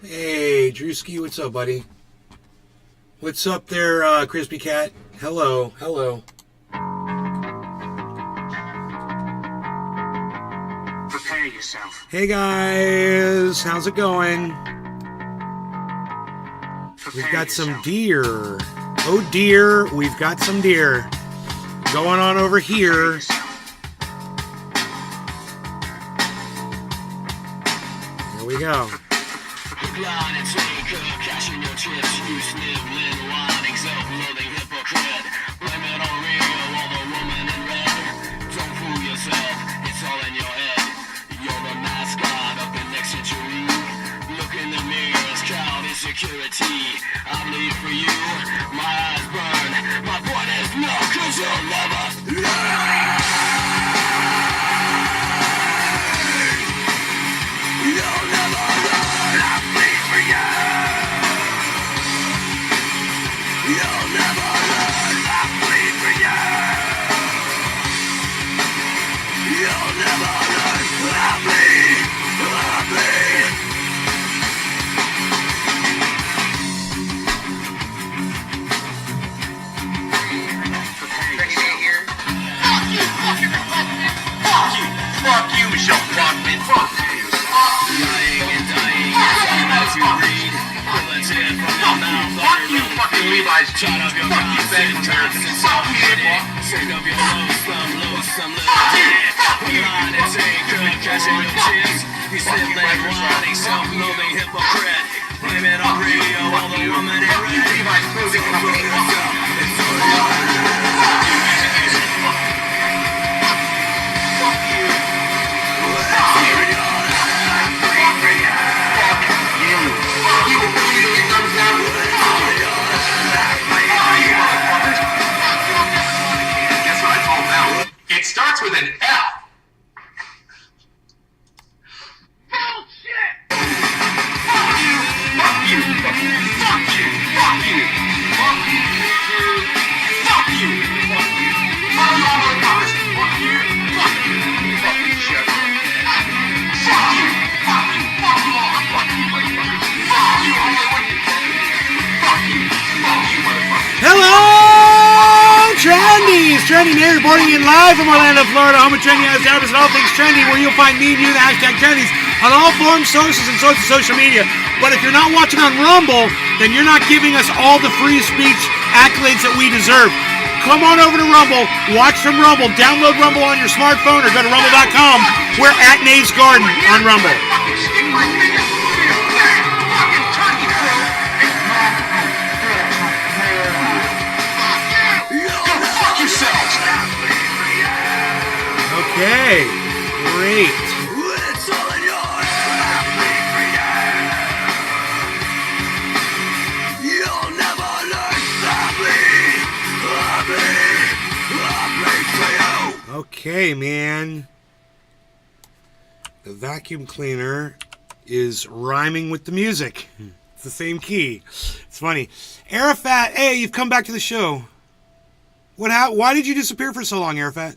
Hey, Drewski, what's up, buddy? What's up there, Crispy Cat? Hello, hello. Prepare yourself. Hey, guys. How's it going? We've got some deer. Oh, dear. We've got some deer going on over here. Here we go. Security, I bleed for you. My eyes burn. My point is no, 'cause you'll never learn. You'll never learn. I bleed for you. You'll never learn. I bleed for you. You'll never learn. I bleed. I bleed. Fuck you, Michelle Brockman. Fuck you. Dying and dying as you read. Let's hear from your mouth. Fuck you, fucking Levi's jeans. Fuck you, Bank Americans. Fuck you. Sick of your loathsome liberty. Line and take cashing your chips. You sit there lying, self-loathing hypocrite. Blame it on radio, all the woman in red. Levi's clothing company. It's all yours. It starts with an F. Bullshit! Fuck you! Fuck you! Fuck you! Fuck you! Fuck you! Fuck you! Fuck you! Fuck you! Fuck you! Fuck you! Fuck you! Fucking shit! Fuck you! Fuck you! Fuck you all! Fuck you, motherfucker! Fuck you! Fuck you! Fuck you, motherfucker! Hello, Trendies! Trendy Nay reporting in live from Orlando, Florida, home of Trendy as and all things trendy, where you'll find me and you, the hashtag Trendies, on all forms, sources, and sorts of social media. But if you're not watching on Rumble, then you're not giving us all the free speech accolades that we deserve. Come on over to Rumble, watch some Rumble, download Rumble on your smartphone, or go to rumble.com. We're at Nay's Garden on Rumble. Okay, great. It's all in your You'll never learn. I bleed for you. Okay, man. The vacuum cleaner is rhyming with the music. It's the same key. It's funny. Arafat, hey, you've come back to the show. Why did you disappear for so long, Arafat?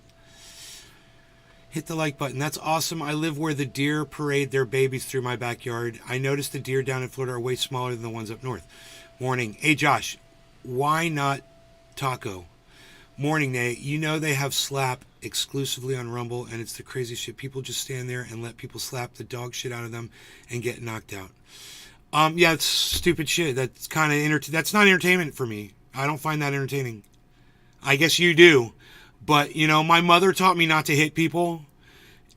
Hit the like button. That's awesome. I live where the deer parade their babies through my backyard. I noticed the deer down in Florida are way smaller than the ones up north. Morning. Hey, Josh, why not taco? Morning, Nate. You know they have slap exclusively on Rumble, and it's the craziest shit. People just stand there and let people slap the dog shit out of them and get knocked out. Yeah, it's stupid shit. That's kind of that's not entertainment for me. I don't find that entertaining. I guess you do. But, you know, my mother taught me not to hit people.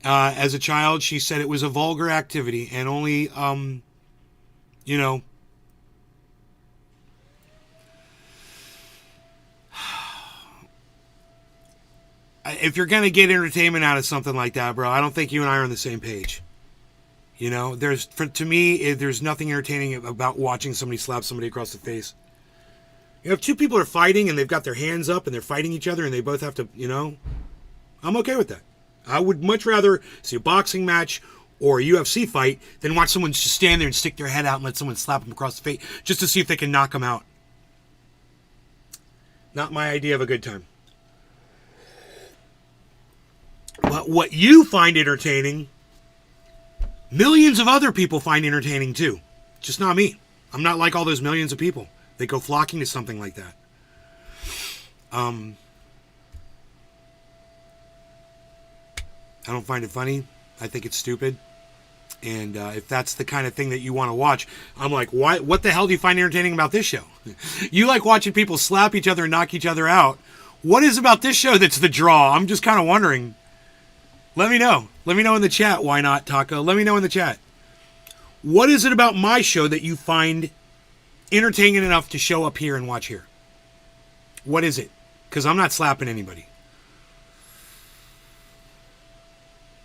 As a child, she said it was a vulgar activity and only, you know, if you're going to get entertainment out of something like that, bro, I don't think you and I are on the same page. You know, to me, there's nothing entertaining about watching somebody slap somebody across the face. You know, if two people are fighting and they've got their hands up and they're fighting each other and they both have to, you know, I'm okay with that. I would much rather see a boxing match or a UFC fight than watch someone just stand there and stick their head out and let someone slap them across the face just to see if they can knock them out. Not my idea of a good time. But what you find entertaining, millions of other people find entertaining too. Just not me. I'm not like all those millions of people that go flocking to something like that. I don't find it funny. I think it's stupid. And if that's the kind of thing that you want to watch, I'm like, why? What the hell do you find entertaining about this show? You like watching people slap each other and knock each other out. What is about this show that's the draw? I'm just kind of wondering. Let me know. Let me know in the chat. Why not, Taco? Let me know in the chat. What is it about my show that you find entertaining enough to show up here and watch here? What is it? Because I'm not slapping anybody.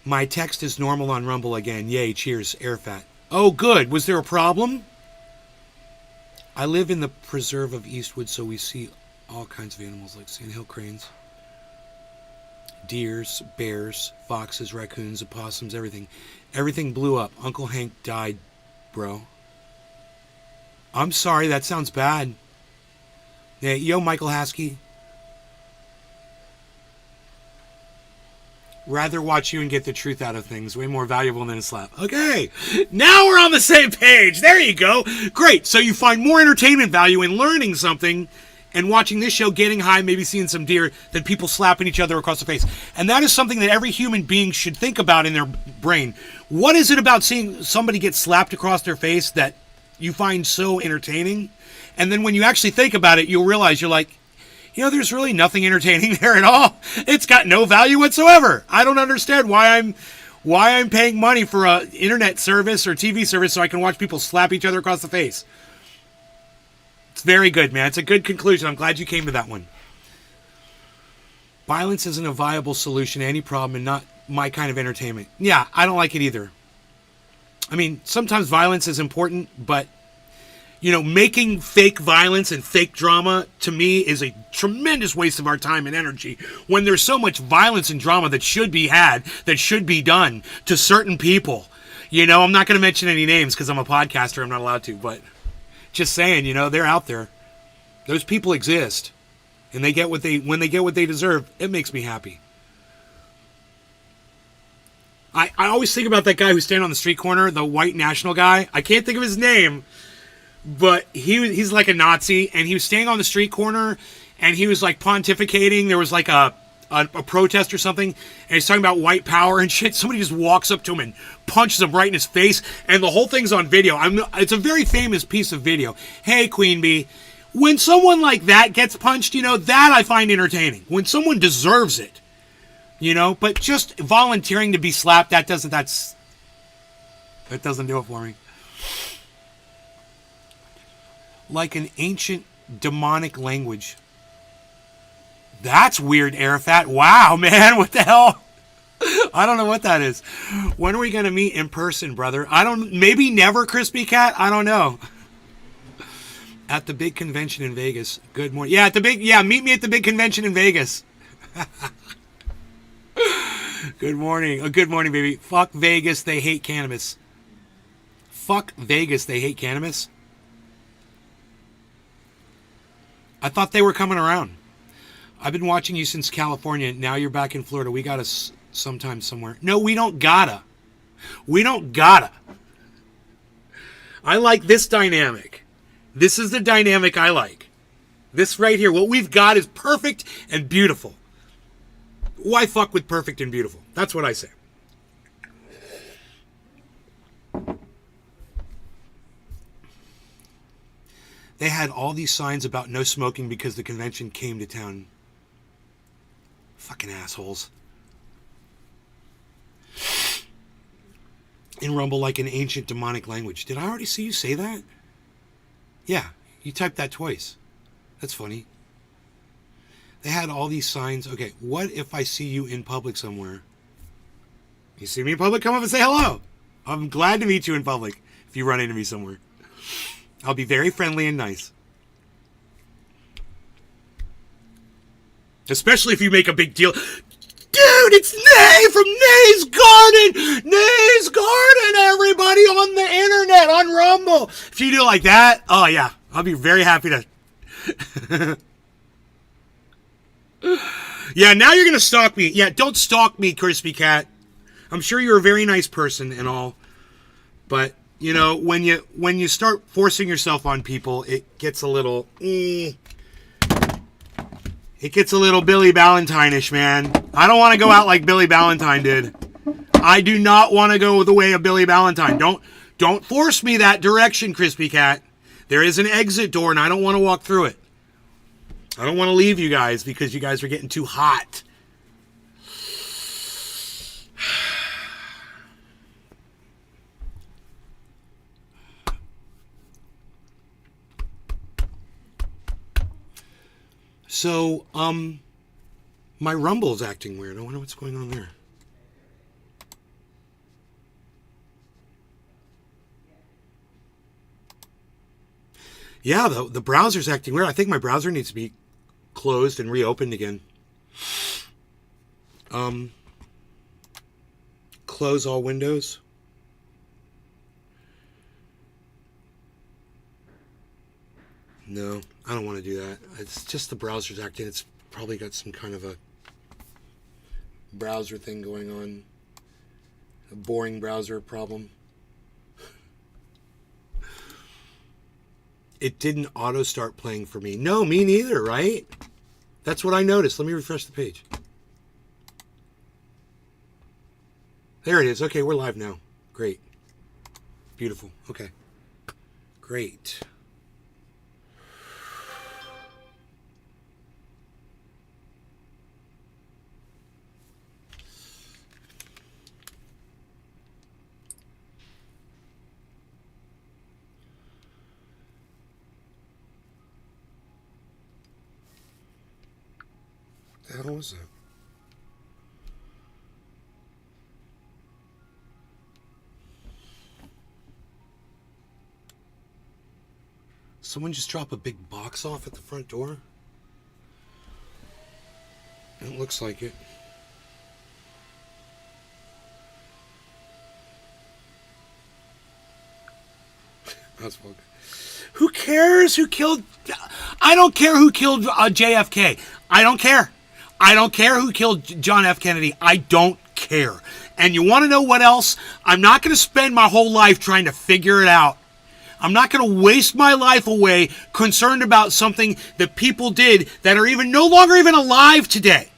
My text is normal on Rumble again. Yay, cheers, Airfat. Oh, good. Was there a problem? I live in the preserve of Eastwood, so we see all kinds of animals like sandhill cranes, deers, bears, foxes, raccoons, opossums, everything. Everything blew up. Uncle Hank died, bro. I'm sorry, that sounds bad. Yeah, yo, Michael Haskey. Rather watch you and get the truth out of things. Way more valuable than a slap. Okay, now we're on the same page. There you go. Great. So you find more entertainment value in learning something and watching this show, getting high, maybe seeing some deer, than people slapping each other across the face. And that is something that every human being should think about in their brain. What is it about seeing somebody get slapped across their face that you find so entertaining? And then when you actually think about it, you'll realize, you're like, you know, there's really nothing entertaining there at all. It's got no value whatsoever. I don't understand why I'm paying money for a internet service or TV service so I can watch people slap each other across the face. It's very good, man. It's a good conclusion. I'm glad you came to that one. Violence isn't a viable solution to any problem and not my kind of entertainment. Yeah, I don't like it either. I mean, sometimes violence is important, but you know, making fake violence and fake drama, to me, is a tremendous waste of our time and energy when there's so much violence and drama that should be had, that should be done to certain people. You know, I'm not going to mention any names because I'm a podcaster. I'm not allowed to, but just saying, you know, they're out there. Those people exist, and they get what when they get what they deserve, it makes me happy. I always think about that guy who's standing on the street corner, the white national guy. I can't think of his name. But he's like a Nazi, and he was standing on the street corner, and he was like pontificating. There was like a protest or something, and he's talking about white power and shit. Somebody just walks up to him and punches him right in his face, and the whole thing's on video. It's a very famous piece of video. Hey, Queen Bee, when someone like that gets punched, you know, that I find entertaining. When someone deserves it, you know, but just volunteering to be slapped, that doesn't do it for me. Like an ancient demonic language. That's weird, Arafat. Wow, man, what the hell? I don't know what that is. When are we going to meet in person, brother? Maybe never, Crispy Cat? I don't know. At the big convention in Vegas. Good morning. Yeah, meet me at the big convention in Vegas. Good morning. Oh, good morning, baby. Fuck Vegas, they hate cannabis. Fuck Vegas, they hate cannabis. I thought they were coming around. I've been watching you since California. Now you're back in Florida. We gotta sometime somewhere. No, we don't gotta. We don't gotta. I like this dynamic. This is the dynamic I like. This right here, what we've got is perfect and beautiful. Why fuck with perfect and beautiful? That's what I say. They had all these signs about no smoking because the convention came to town. Fucking assholes. In Rumble like an ancient demonic language. Did I already see you say that? Yeah, you typed that twice. That's funny. They had all these signs. Okay, what if I see you in public somewhere? You see me in public? Come up and say hello. I'm glad to meet you in public if you run into me somewhere. I'll be very friendly and nice. Especially if you make a big deal. Dude, it's Nay from Nay's Garden! Nay's Garden, everybody, on the internet, on Rumble. If you do it like that, oh yeah, I'll be very happy to... Yeah, now you're going to stalk me. Yeah, don't stalk me, Crispy Cat. I'm sure you're a very nice person and all. But, You know, when you start forcing yourself on people, it gets a little It gets a little Billy Ballantine-ish, man. I don't want to go out like Billy Ballantine did. I do not want to go the way of Billy Ballantine. Don't force me that direction, Crispy Cat. There is an exit door, and I don't want to walk through it. I don't want to leave you guys because you guys are getting too hot. So, my Rumble's acting weird. I wonder what's going on there. Yeah, the browser's acting weird. I think my browser needs to be closed and reopened again. Close all windows. No, I don't want to do that. It's just the browser's acting. It's probably got some kind of a browser thing going on. A boring browser problem. It didn't auto start playing for me. No, me neither, right? That's what I noticed. Let me refresh the page. There it is. Okay, we're live now. Great. Beautiful. Okay. Great. What the hell was that? Someone just drop a big box off at the front door? It looks like it. That's well good. Who cares who killed... I don't care who killed JFK. I don't care. I don't care who killed John F. Kennedy. I don't care. And you want to know what else? I'm not going to spend my whole life trying to figure it out. I'm not going to waste my life away concerned about something that people did that are even no longer even alive today.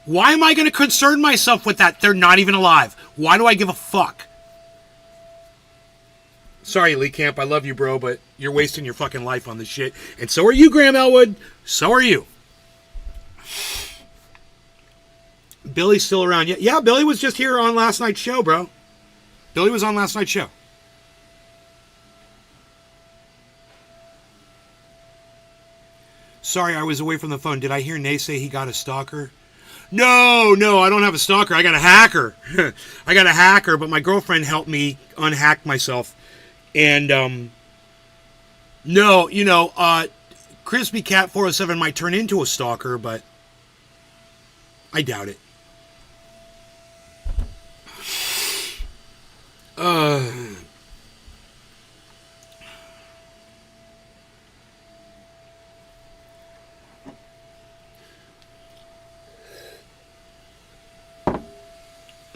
Why am I going to concern myself with that? They're not even alive. Why do I give a fuck? Sorry, Lee Camp. I love you, bro, but you're wasting your fucking life on this shit. And so are you, Graham Elwood. So are you. Billy's still around. Yeah, Billy was just here on last night's show, bro. Billy was on last night's show. Sorry, I was away from the phone. Did I hear Nay say he got a stalker? No, I don't have a stalker. I got a hacker. I got a hacker, but my girlfriend helped me unhack myself. And, no, Crispy Cat 407 might turn into a stalker, but I doubt it.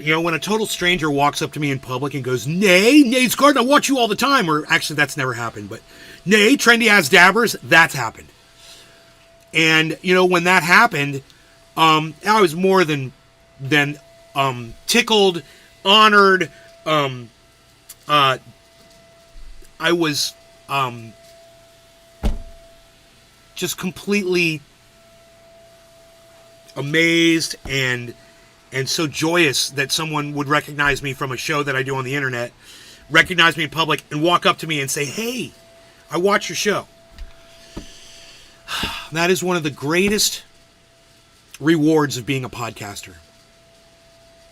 When a total stranger walks up to me in public and goes, Nay's Garden, I watch you all the time. Or actually, that's never happened. But Nay, trendy ass dabbers, that's happened. And, when that happened, I was more than tickled, honored. I was just completely amazed and so joyous that someone would recognize me from a show that I do on the internet, recognize me in public, and walk up to me and say, hey, I watch your show. That is one of the greatest rewards of being a podcaster,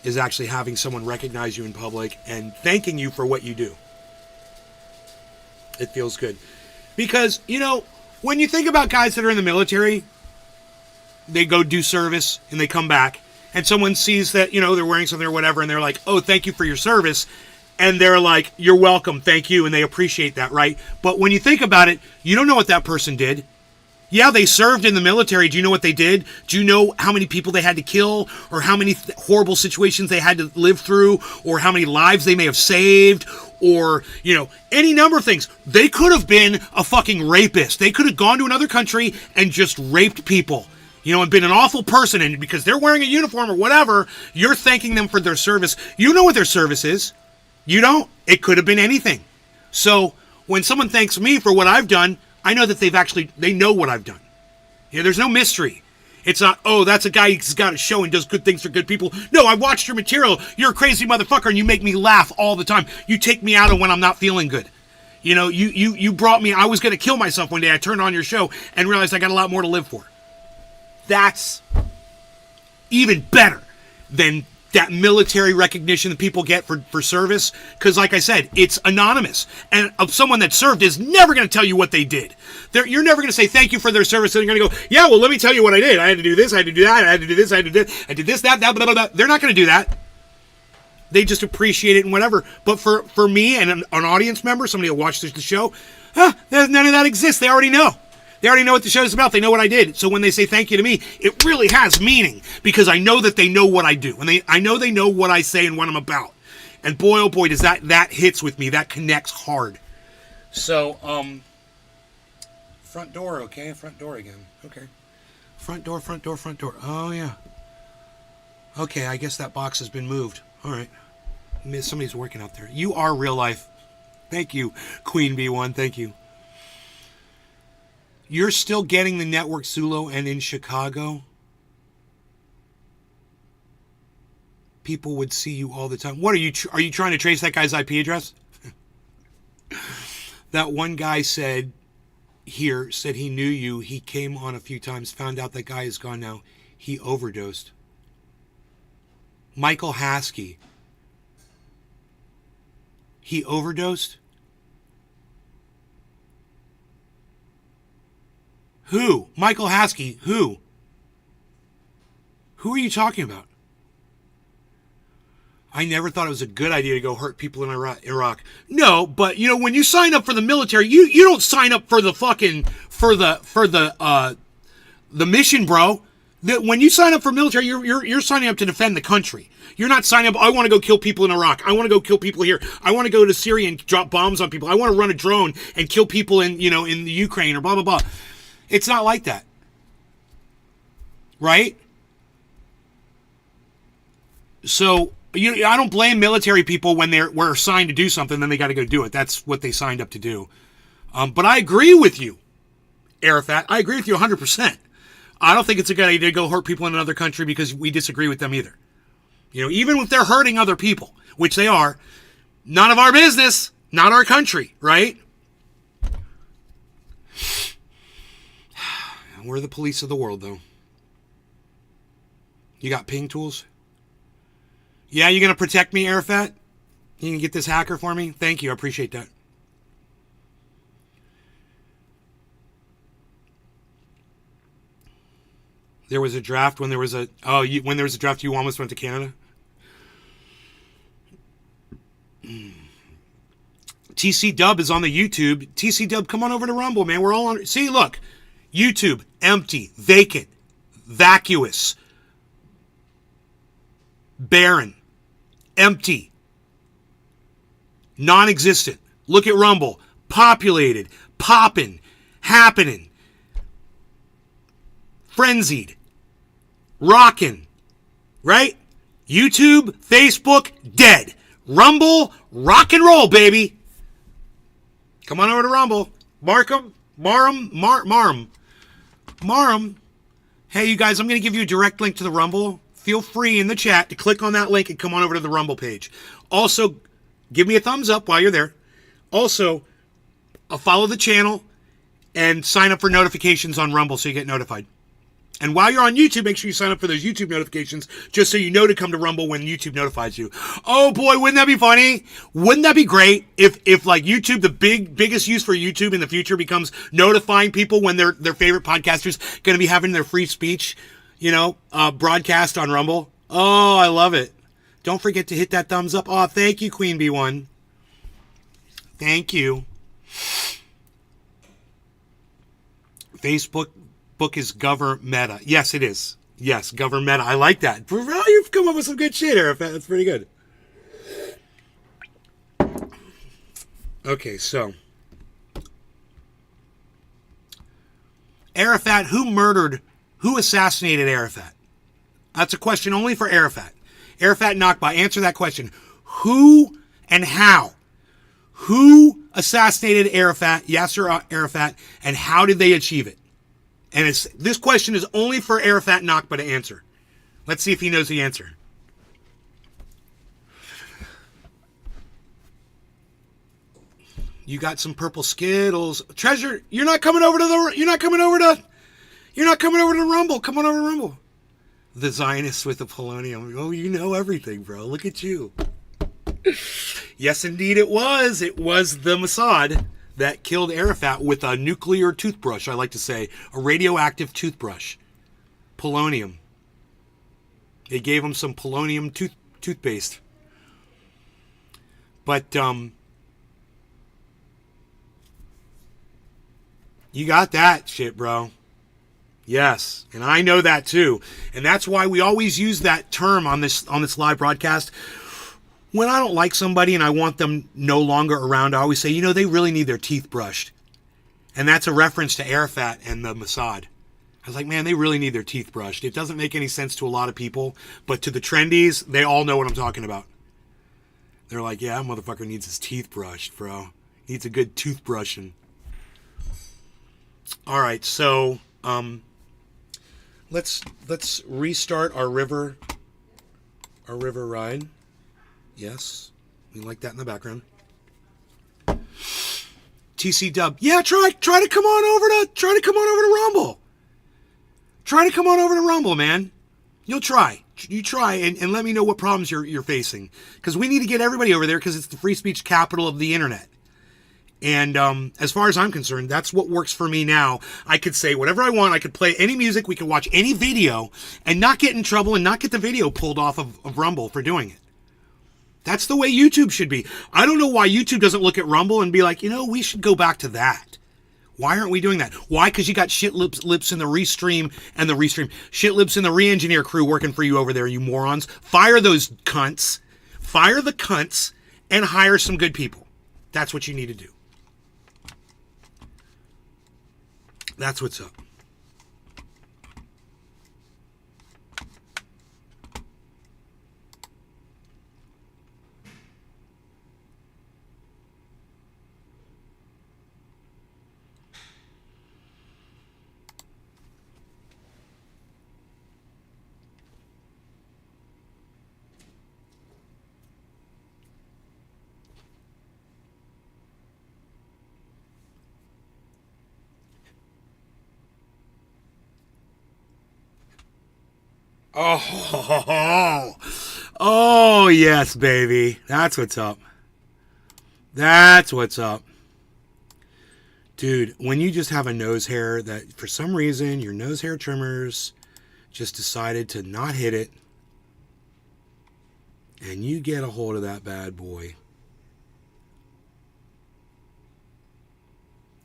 is actually having someone recognize you in public and thanking you for what you do. It feels good. Because, when you think about guys that are in the military, they go do service and they come back, and someone sees that, they're wearing something or whatever, and they're like, oh, thank you for your service. And they're like, you're welcome, thank you, and they appreciate that, right? But when you think about it, you don't know what that person did. Yeah, they served in the military. Do you know what they did? Do you know how many people they had to kill, or how many horrible situations they had to live through, or how many lives they may have saved, or, any number of things? They could have been a fucking rapist. They could have gone to another country and just raped people, and been an awful person. And because they're wearing a uniform or whatever, you're thanking them for their service. You know what their service is. You don't. It could have been anything. So when someone thanks me for what I've done, I know that they know what I've done. There's no mystery. It's not, oh, that's a guy who's got a show and does good things for good people. No, I watched your material. You're a crazy motherfucker and you make me laugh all the time. You take me out of when I'm not feeling good. You brought me, I was going to kill myself one day. I turned on your show and realized I got a lot more to live for. That's even better than that military recognition that people get for service. Because like I said, it's anonymous. And someone that served is never going to tell you what they did. You're never going to say thank you for their service. And you're going to go, yeah, well, let me tell you what I did. I had to do this, I had to do that, I had to do this, I had to do this, I did this, that, blah, blah, blah. They're not going to do that. They just appreciate it and whatever. But for me and an audience member, somebody who watches the show, none of that exists. They already know. They already know what the show's about. They know what I did. So when they say thank you to me, it really has meaning because I know that they know what I do. And I know they know what I say and what I'm about. And boy, oh boy, does that hits with me. That connects hard. So, front door, okay? Front door again. Okay. Front door, front door, front door. Oh, yeah. Okay, I guess that box has been moved. All right. Somebody's working out there. You are real life. Thank you, Queen B1. Thank you. You're still getting the network Zulu and in Chicago? People would see you all the time. What are you trying to trace that guy's IP address? That one guy said he knew you. He came on a few times, found out that guy is gone now. He overdosed. Michael Haskey. He overdosed? Who? Michael Haskey. Who? Who are you talking about? I never thought it was a good idea to go hurt people in Iraq. No, but when you sign up for the military, you don't sign up for the fucking for the mission, bro. When you sign up for military, you're signing up to defend the country. You're not signing up, I want to go kill people in Iraq. I want to go kill people here. I want to go to Syria and drop bombs on people. I want to run a drone and kill people in the Ukraine or blah blah blah. It's not like that. Right? So, I don't blame military people when we're assigned to do something, then they got to go do it. That's what they signed up to do. But I agree with you, Arafat. I agree with you 100%. I don't think it's a good idea to go hurt people in another country because we disagree with them either. Even if they're hurting other people, which they are, none of our business, not our country, right? We're the police of the world, though. You got ping tools? Yeah, you going to protect me, Arafat? You can get this hacker for me? Thank you. I appreciate that. There was a draft when there was a... when there was a draft, you almost went to Canada? TC Dub is on the YouTube. TC Dub, come on over to Rumble, man. We're all on... See, look. YouTube, empty, vacant, vacuous, barren, empty, non-existent. Look at Rumble. Populated, popping, happening, frenzied, rocking, right? YouTube, Facebook, dead. Rumble, rock and roll, baby. Come on over to Rumble. Markham, Marm. Hey, you guys, I'm going to give you a direct link to the Rumble. Feel free in the chat to click on that link and come on over to the Rumble page. Also, give me a thumbs up while you're there. Also, follow the channel and sign up for notifications on Rumble so you get notified. And while you're on YouTube, make sure you sign up for those YouTube notifications just so you know to come to Rumble when YouTube notifies you. Oh boy, wouldn't that be funny? Wouldn't that be great if like YouTube, the biggest use for YouTube in the future becomes notifying people when their favorite podcasters going to be having their free speech, broadcast on Rumble? Oh, I love it. Don't forget to hit that thumbs up. Oh, thank you, Queen B1. Thank you. Facebook book is Gover Meta. Yes, it is. Yes, Gover Meta. I like that. Bro, you've come up with some good shit, Arafat. That's pretty good. Okay, so Arafat, who assassinated Arafat? That's a question only for Arafat. Arafat Nakba, answer that question. Who and how? Who assassinated Arafat, Yasser Arafat, and how did they achieve it? And this question is only for Arafat Nakba to answer. Let's see if he knows the answer. You got some purple Skittles. Treasure, you're not coming over to Rumble. Come on over to Rumble. The Zionists with the polonium. Oh, you know everything, bro. Look at you. Yes, indeed it was. It was the Mossad that killed Arafat with a nuclear toothbrush, I like to say. A radioactive toothbrush. Polonium. They gave him some polonium toothpaste. But, you got that shit, bro. Yes, and I know that too. And that's why we always use that term on this live broadcast. When I don't like somebody and I want them no longer around, I always say, you know, they really need their teeth brushed. And that's a reference to Arafat and the Mossad. I was like, man, they really need their teeth brushed. It doesn't make any sense to a lot of people, but to the trendies, they all know what I'm talking about. They're like, yeah, that motherfucker needs his teeth brushed, bro. Needs a good toothbrushing. All right, so let's restart our river ride. Yes, we like that in the background. TC Dub, yeah, try to come on over to Rumble. Try to come on over to Rumble, man. You try and let me know what problems you're facing, because we need to get everybody over there because it's the free speech capital of the internet. And as far as I'm concerned, that's what works for me now. I could say whatever I want. I could play any music. We could watch any video and not get in trouble and not get the video pulled off of Rumble for doing it. That's the way YouTube should be. I don't know why YouTube doesn't look at Rumble and be like, you know, we should go back to that. Why aren't we doing that? Why? Because you got shit lips in the shit lips in the re-engineer crew working for you over there, you morons. Fire those cunts. Fire the cunts and hire some good people. That's what you need to do. That's what's up. Oh, yes, baby. That's what's up. That's what's up. Dude, when you just have a nose hair that for some reason your nose hair trimmers just decided to not hit it, and you get a hold of that bad boy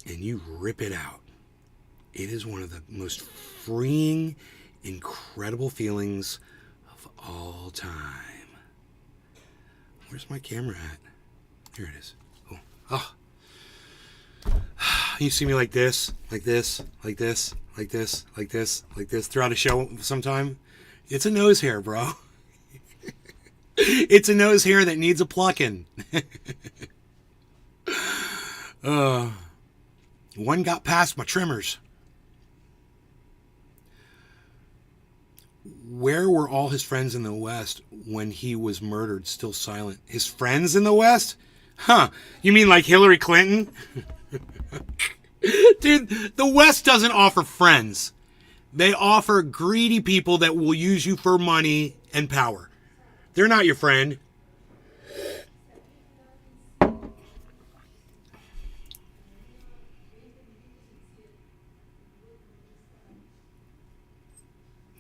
and you rip it out. It is one of the most freeing, incredible feelings of all time. Where's my camera at? Here it is. Oh. You see me like this, like this, like this, like this, like this, like this throughout a show sometime? It's a nose hair, bro. It's a nose hair that needs a plucking. One got past my trimmers. Where were all his friends in the West when he was murdered, still silent? His friends in the West? Huh. You mean like Hillary Clinton? Dude, the West doesn't offer friends. They offer greedy people that will use you for money and power. They're not your friend.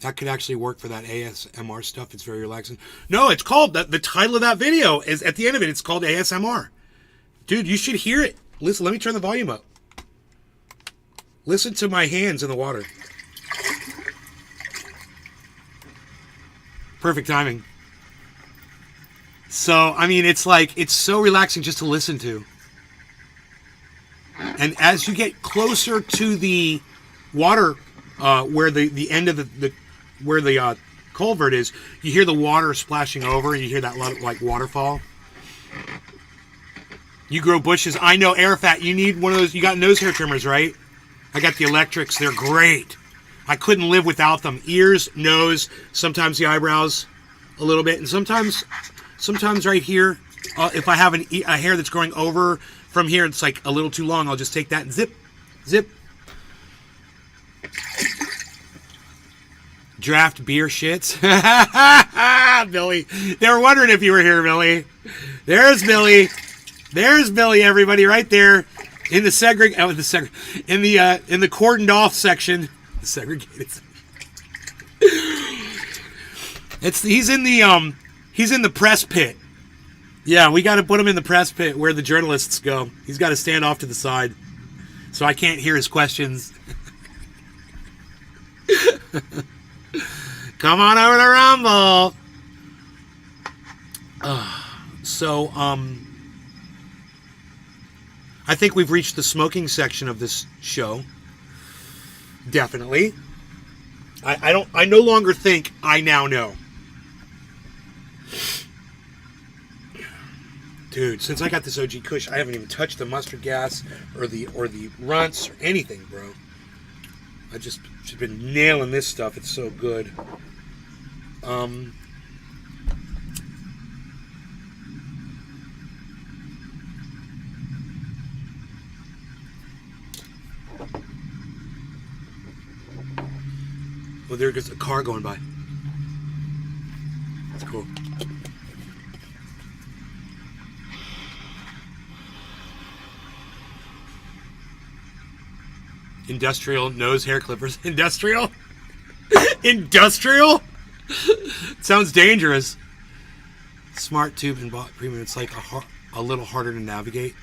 That could actually work for that ASMR stuff. It's very relaxing. No, it's called, the title of that video is, at the end of it, it's called ASMR. Dude, you should hear it. Listen, let me turn the volume up. Listen to my hands in the water. Perfect timing. So, I mean, it's like, it's so relaxing just to listen to. And as you get closer to the water, where the end of where the culvert is, you hear the water splashing over, and you hear that like waterfall. You grow bushes. I know, Arafat, you need one of those. You got nose hair trimmers, right? I got the electrics. They're great. I couldn't live without them. Ears, nose, sometimes the eyebrows a little bit, and sometimes right here, if I have a hair that's growing over from here, it's like a little too long, I'll just take that and zip. Draft beer shits. Billy. They were wondering if you were here, Billy. There's Billy. There's Billy, everybody, right there in the in the cordoned off section. The segregated. He's in the press pit. Yeah, we got to put him in the press pit where the journalists go. He's got to stand off to the side, so I can't hear his questions. Come on over to Rumble. I think we've reached the smoking section of this show. Definitely. I no longer think I now know. Dude, since I got this OG Kush, I haven't even touched the mustard gas or the runts or anything, bro. I just been nailing this stuff. It's so good. Well, there goes a car going by. That's cool. Industrial nose hair clippers. Industrial? Industrial? Sounds dangerous. Smart tube and bought premium. It's like a little harder to navigate.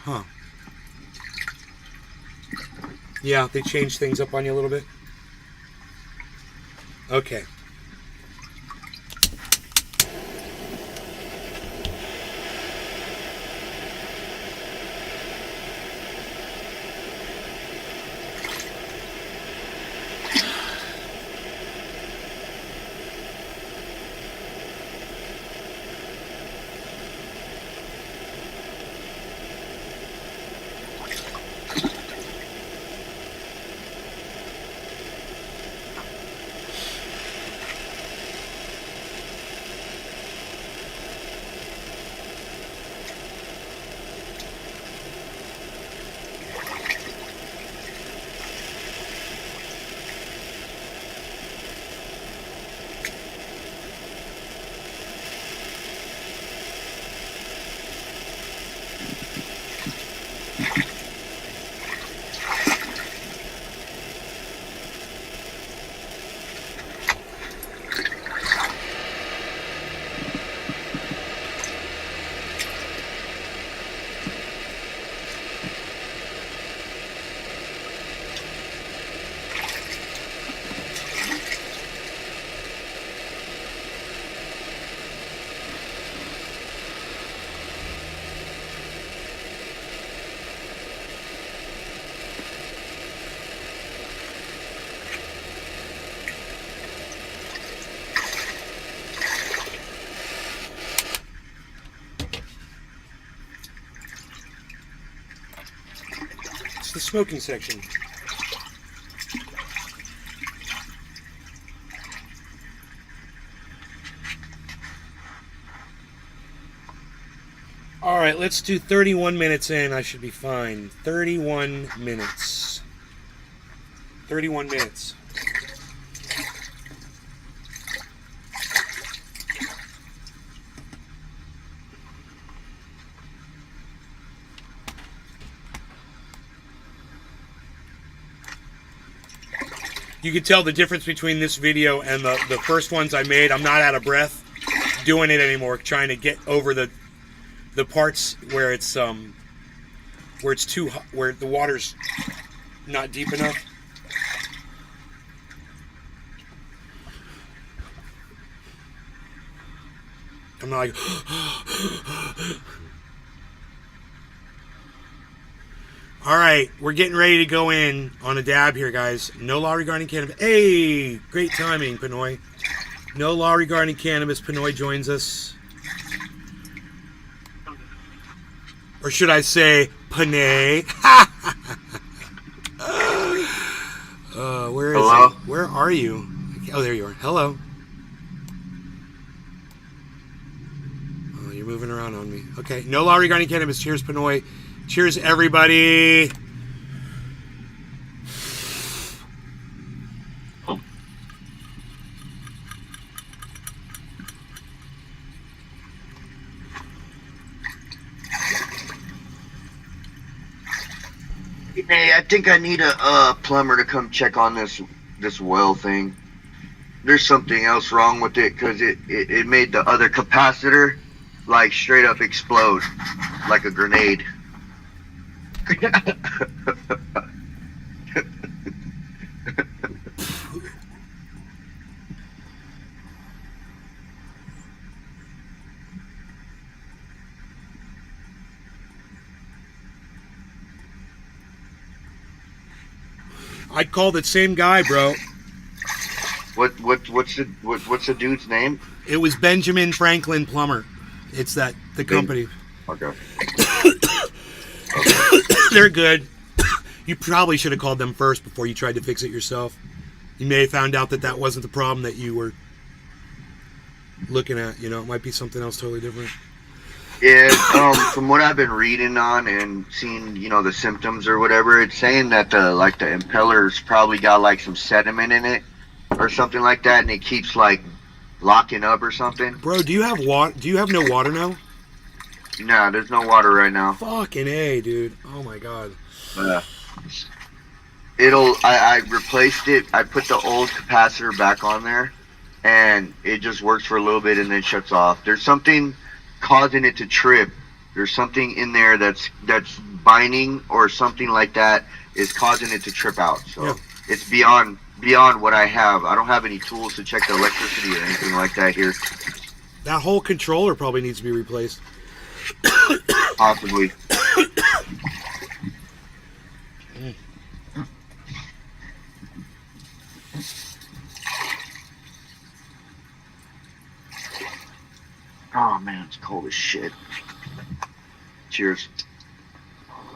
Huh. Yeah, they changed things up on you a little bit. Okay. The smoking section. All right, let's do 31 minutes in. I should be fine. 31 minutes. 31 minutes. You can tell the difference between this video and the first ones I made. I'm not out of breath doing it anymore, trying to get over the parts where it's where it's too where the water's not deep enough. I'm not like all right, we're getting ready to go in on a dab here, guys. No law regarding cannabis. Hey, great timing, Pinoy. No law regarding cannabis. Pinoy joins us. Or should I say, Panay? Where is Hello? he? Where are you? Oh, there you are. Hello. Oh, you're moving around on me. Okay. No law regarding cannabis. Cheers, Pinoy. Cheers, everybody. Hey, I think I need a plumber to come check on this well thing. There's something else wrong with it because it made the other capacitor like straight up explode like a grenade. I'd call the same guy, bro. What's the dude's name? It was Benjamin Franklin Plumber. It's the company. Okay. They're good. You probably should have called them first before you tried to fix it yourself. You may have found out that wasn't the problem that you were looking at. You know, it might be something else totally different. Yeah, from what I've been reading on and seeing, the symptoms or whatever, it's saying that the impeller's probably got like some sediment in it or something like that, and it keeps like locking up or something. Bro, do you have water? Do you have no water now? Nah, there's no water right now. Fucking A, dude. Oh my god. I replaced it. I put the old capacitor back on there, and it just works for a little bit and then shuts off. There's something causing it to trip. There's something in there that's binding or something like that is causing it to trip out. So Yeah. It's beyond what I have. I don't have any tools to check the electricity or anything like that here. That whole controller probably needs to be replaced. Possibly. Oh man, it's cold as shit. Cheers.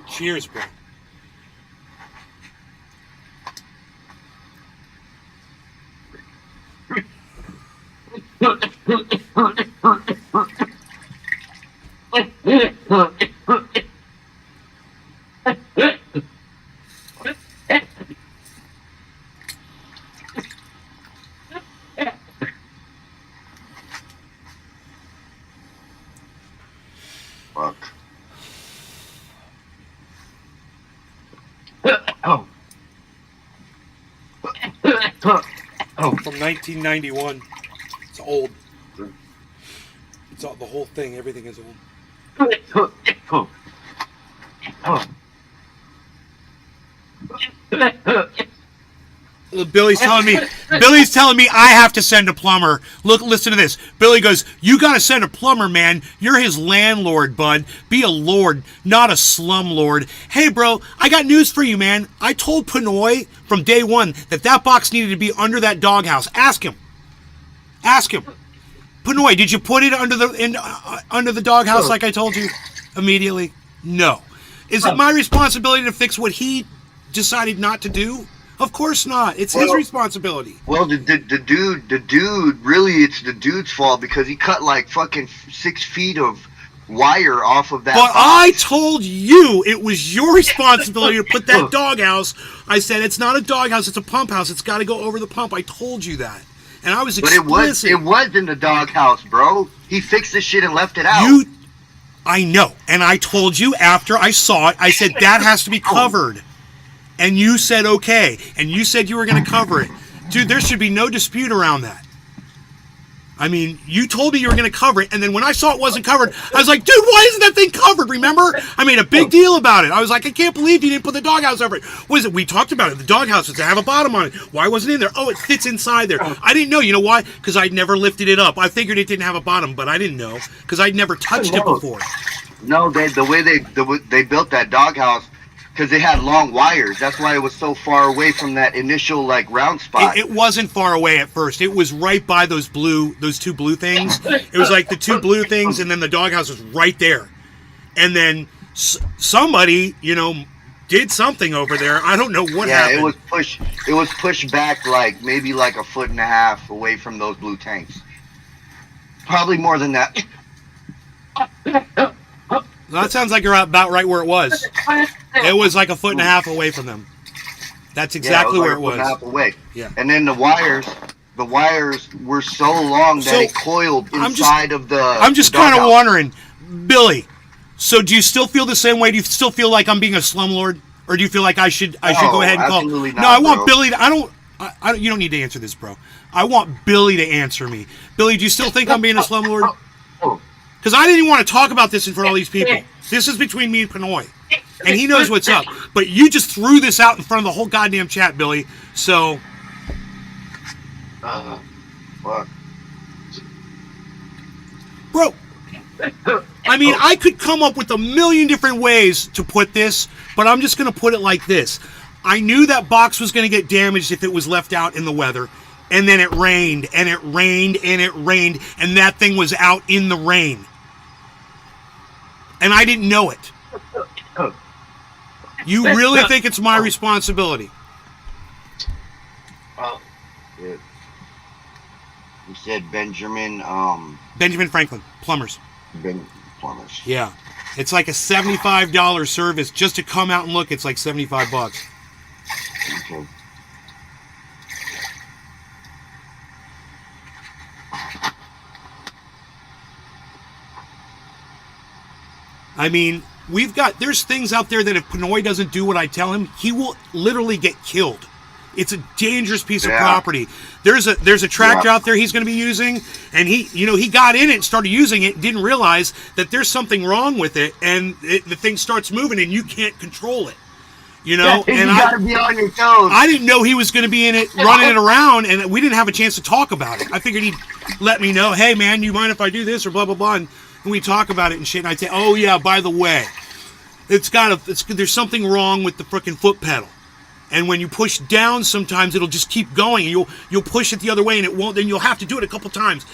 Cheers, bro. Fuck. Oh. From 1991. It's old. It's all, the whole thing, everything is old. Billy's telling me I have to send a plumber. Look, listen to this. Billy goes, "You got to send a plumber, man. You're his landlord, bud. Be a lord, not a slumlord." Hey, bro, I got news for you, man. I told Pinoy from day one that box needed to be under that doghouse. Ask him. Pinoy, did you put it under the doghouse like I told you immediately? No. Is it my responsibility to fix what he decided not to do? Of course not. It's his responsibility. Well, the dude, really, it's the dude's fault because he cut like fucking 6 feet of wire off of that. But box. I told you it was your responsibility to put that doghouse. I said it's not a doghouse, it's a pump house. It's got to go over the pump. I told you that. And I was explicit. But it was in the doghouse, bro. He fixed the shit and left it out. I know. And I told you after I saw it, I said that has to be covered. And you said okay. And you said you were going to cover it. Dude, there should be no dispute around that. I mean, you told me you were going to cover it, and then when I saw it wasn't covered, I was like, dude, why isn't that thing covered, remember? I made a big deal about it. I was like, I can't believe you didn't put the doghouse over it. What is it? We talked about it. The doghouse was to have a bottom on it. Why wasn't it in there? Oh, it fits inside there. I didn't know. You know why? Because I'd never lifted it up. I figured it didn't have a bottom, but I didn't know because I'd never touched it before. No, the way they built that doghouse, because it had long wires. That's why it was so far away from that initial like round spot. It wasn't far away at first. It was right by those two blue things. It was like the two blue things, and then the doghouse was right there. And then somebody, did something over there. I don't know what happened. It was pushed back like maybe like a foot and a half away from those blue tanks. Probably more than that. That sounds like you're about right where it was. It was like a foot and a half away from them. That's exactly where it was. A foot and a half away. Yeah. And then the wires were so long that it coiled inside of the. I'm just kind of wondering, Billy. So do you still feel the same way? Do you still feel like I'm being a slumlord, or do you feel like I should go ahead and call? Absolutely not, no, I want bro. Billy. You don't need to answer this, bro. I want Billy to answer me. Billy, do you still think I'm being a slumlord? Because I didn't even want to talk about this in front of all these people. This is between me and Pinoy. And he knows what's up. But you just threw this out in front of the whole goddamn chat, Billy. So... What? Bro, I mean, I could come up with a million different ways to put this, but I'm just going to put it like this. I knew that box was going to get damaged if it was left out in the weather. And then it rained, and it rained, and it rained, and that thing was out in the rain. And I didn't know it. You really think it's my responsibility? You said Benjamin Franklin, plumbers. Plumbers. Yeah. It's like a $75 service just to come out and look. It's like $75. Okay. I mean, there's things out there that if Pinoy doesn't do what I tell him, he will literally get killed. It's a dangerous piece of property. There's a tractor out there he's going to be using, and he got in it and started using it, didn't realize that there's something wrong with it, and the thing starts moving and you can't control it. And you gotta be on your toes. I didn't know he was going to be in it, running it around, and we didn't have a chance to talk about it. I figured he'd let me know, hey man, you mind if I do this or blah blah blah, and we talk about it and shit, and I'd say, oh yeah, by the way, there's something wrong with the frickin' foot pedal. And when you push down, sometimes it'll just keep going. And you'll push it the other way, and it won't. Then you'll have to do it a couple times.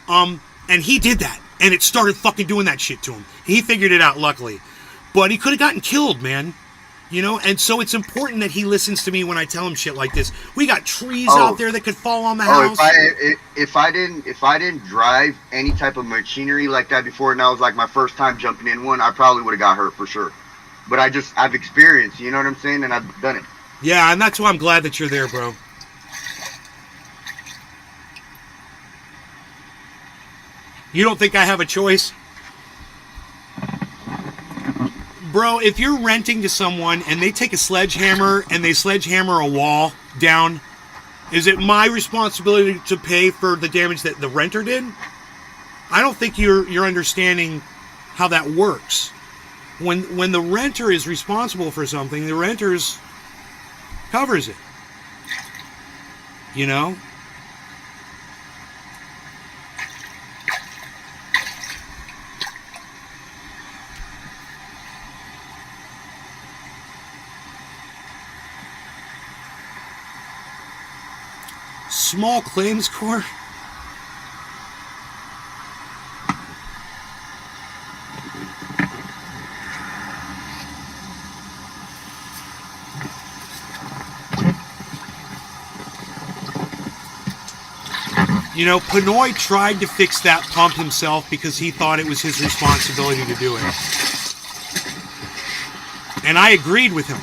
And he did that, and it started fucking doing that shit to him. He figured it out, luckily, but he could have gotten killed, man. And so it's important that he listens to me when I tell him shit like this. We got trees out there that could fall on the house. If I didn't drive any type of machinery like that before, and that was like my first time jumping in one, I probably would have got hurt for sure. But I've experienced, you know what I'm saying, and I've done it. Yeah, and that's why I'm glad that you're there, bro. You don't think I have a choice? Bro, if you're renting to someone and they take a sledgehammer and they sledgehammer a wall down, is it my responsibility to pay for the damage that the renter did? I don't think you're understanding how that works. When the renter is responsible for something, the renter's covers it. Small claims court? Pinoy tried to fix that pump himself because he thought it was his responsibility to do it. And I agreed with him.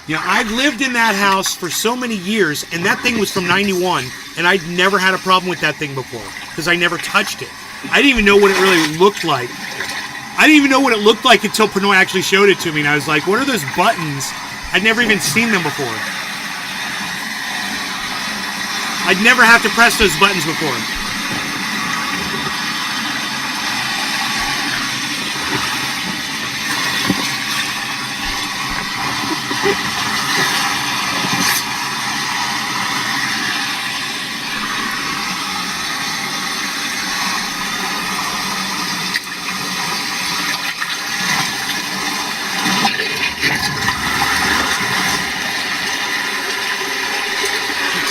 I've lived in that house for so many years, and that thing was from 91, and I'd never had a problem with that thing before because I never touched it. I didn't even know what it really looked like. I didn't even know what it looked like until Pinoy actually showed it to me, and I was like, what are those buttons? I'd never even seen them before. I'd never have to press those buttons before.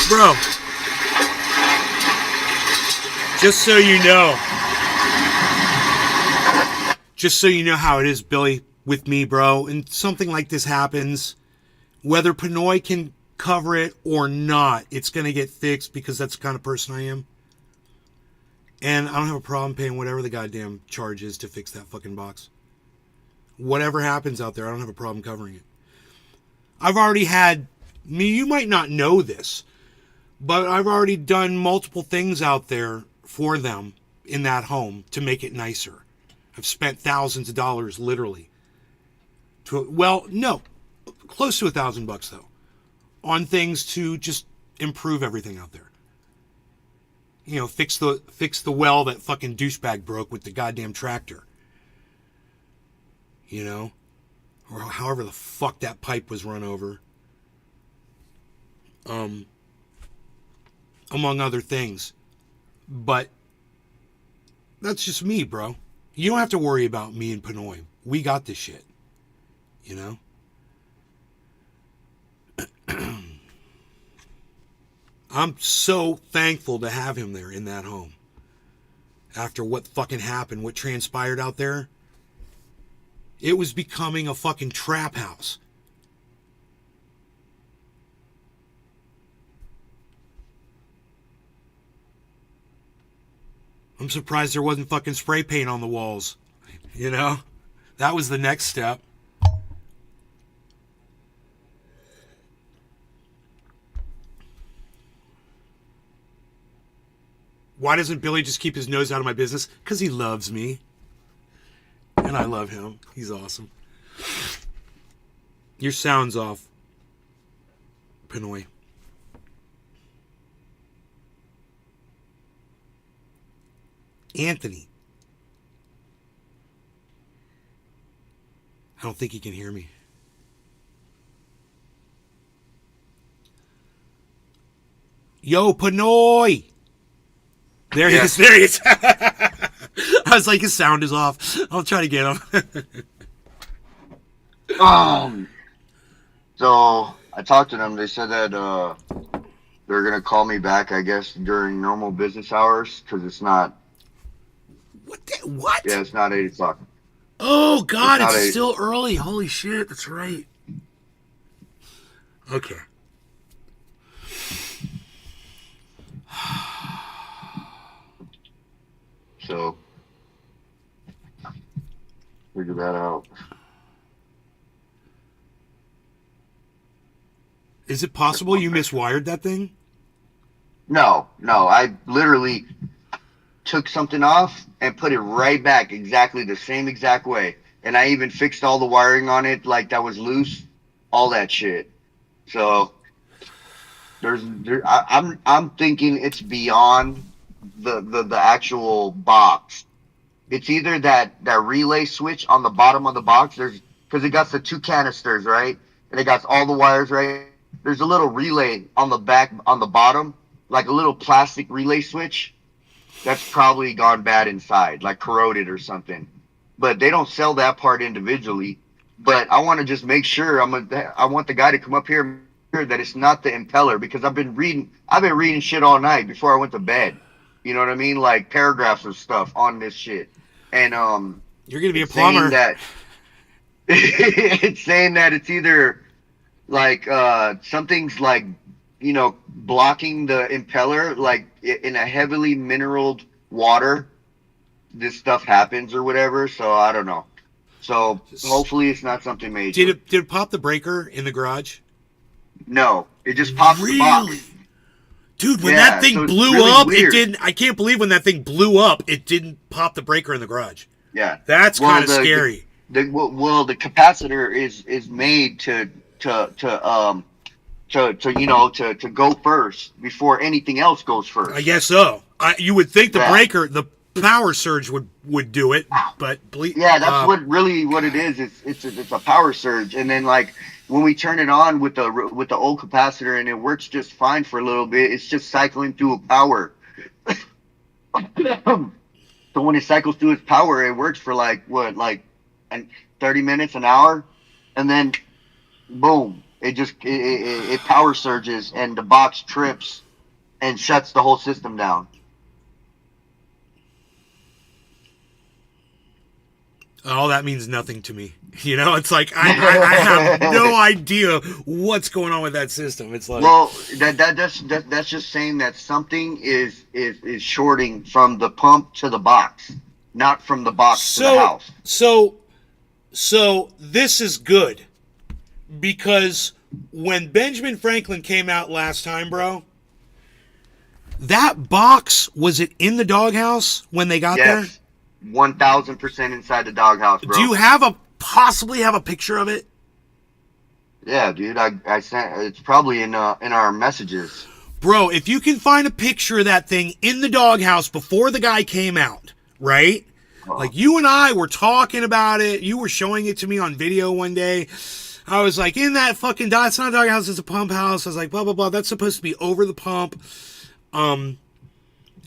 Bro, just so you know how it is, Billy, with me, bro, and something like this happens, whether Pinoy can cover it or not, it's going to get fixed because that's the kind of person I am. And I don't have a problem paying whatever the goddamn charge is to fix that fucking box. Whatever happens out there, I don't have a problem covering it. I've already had, you might not know this, but I've already done multiple things out there for them in that home to make it nicer. I've spent thousands of dollars, literally. Close to $1,000 though, on things to just improve everything out there. You know, fix the well that fucking douchebag broke with the goddamn tractor. You know, or however the fuck that pipe was run over. Among other things. But that's just me, bro. You don't have to worry about me and Pinoy. We got this shit. You know? I'm so thankful to have him there in that home. After what fucking happened, what transpired out there, it was becoming a fucking trap house. I'm surprised there wasn't fucking spray paint on the walls. You know? That was the next step. Why doesn't Billy just keep his nose out of my business? Because he loves me. And I love him. He's awesome. Your sound's off, Pinoy. Anthony. I don't think he can hear me. Yo, Pinoy! There he is. There he is. I was like, his sound is off. I'll try to get him. So I talked to them. They said that they're gonna call me back, I guess, during normal business hours because it's not. What? Yeah, it's not 8 o'clock. Oh God, it's 8. still early. Holy shit, that's right. Okay. So figure that out. Is it possible you miswired that thing? No. I literally took something off and put it right back exactly the same exact way. And I even fixed all the wiring on it like that was loose, all that shit. So I'm thinking it's beyond the actual box. It's either that relay switch on the bottom of the box. Because it got the 2 canisters, right? And it got all the wires, right? There's a little relay on the back, on the bottom, like a little plastic relay switch. That's probably gone bad inside, like corroded or something. But they don't sell that part individually. But I want to just make sure I want the guy to come up here and make sure that it's not the impeller, because I've been reading shit all night before I went to bed. You know what I mean? Like paragraphs of stuff on this shit. And you're gonna be a plumber. It's saying that it's either like something's like, you know, blocking the impeller, like in a heavily mineraled water, this stuff happens or whatever. So I don't know. So hopefully it's not something major. Did it pop the breaker in the garage? No, it just pops the box. Dude, when that thing blew up, weird. It didn't. I can't believe when that thing blew up, it didn't pop the breaker in the garage. Yeah, that's kind of scary. The capacitor is made to to go first before anything else goes first. I guess so. You would think the Yeah. breaker, the power surge would do it, but Yeah, that's what it is. It's a power surge, and then like when we turn it on with the old capacitor, and it works just fine for a little bit. It's just cycling through a power. So when it cycles through its power, it works for like 30 minutes, an hour, and then boom, it power surges and the box trips and shuts the whole system down. all that means nothing to me. You know, it's like I have no idea what's going on with that system. It's like, Well, that's just saying that something is shorting from the pump to the box, not from the box to the house. So this is good because when Benjamin Franklin came out last time, bro, that box, was it in the doghouse when they got there? Yes, 1,000% inside the doghouse, bro. Do you possibly have a picture of it? Yeah, dude. I sent. It's probably in our messages. Bro, if you can find a picture of that thing in the doghouse before the guy came out, right? Like you and I were talking about it. You were showing it to me on video one day. I was like, in that fucking it's not a doghouse, it's a pump house. I was like, blah, blah, blah. That's supposed to be over the pump. And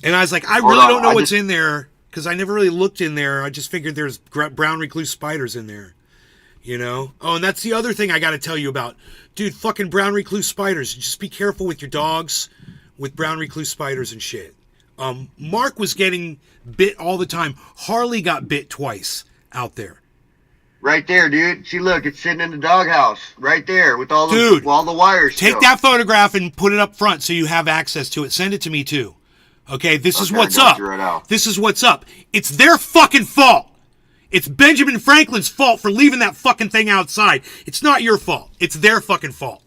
I was like, I really don't know what's in there because I never really looked in there. I just figured there's brown recluse spiders in there. You know? Oh, and that's the other thing I got to tell you about. Dude, fucking brown recluse spiders. Just be careful with your dogs with brown recluse spiders and shit. Mark was getting bit all the time. Harley got bit twice out there. Right there, dude. See, look, it's sitting in the doghouse. Right there with all the wires. Take that photograph and put it up front so you have access to it. Send it to me, too. Okay, this is what's up. This is what's up. It's their fucking fault. It's Benjamin Franklin's fault for leaving that fucking thing outside. It's not your fault. It's their fucking fault.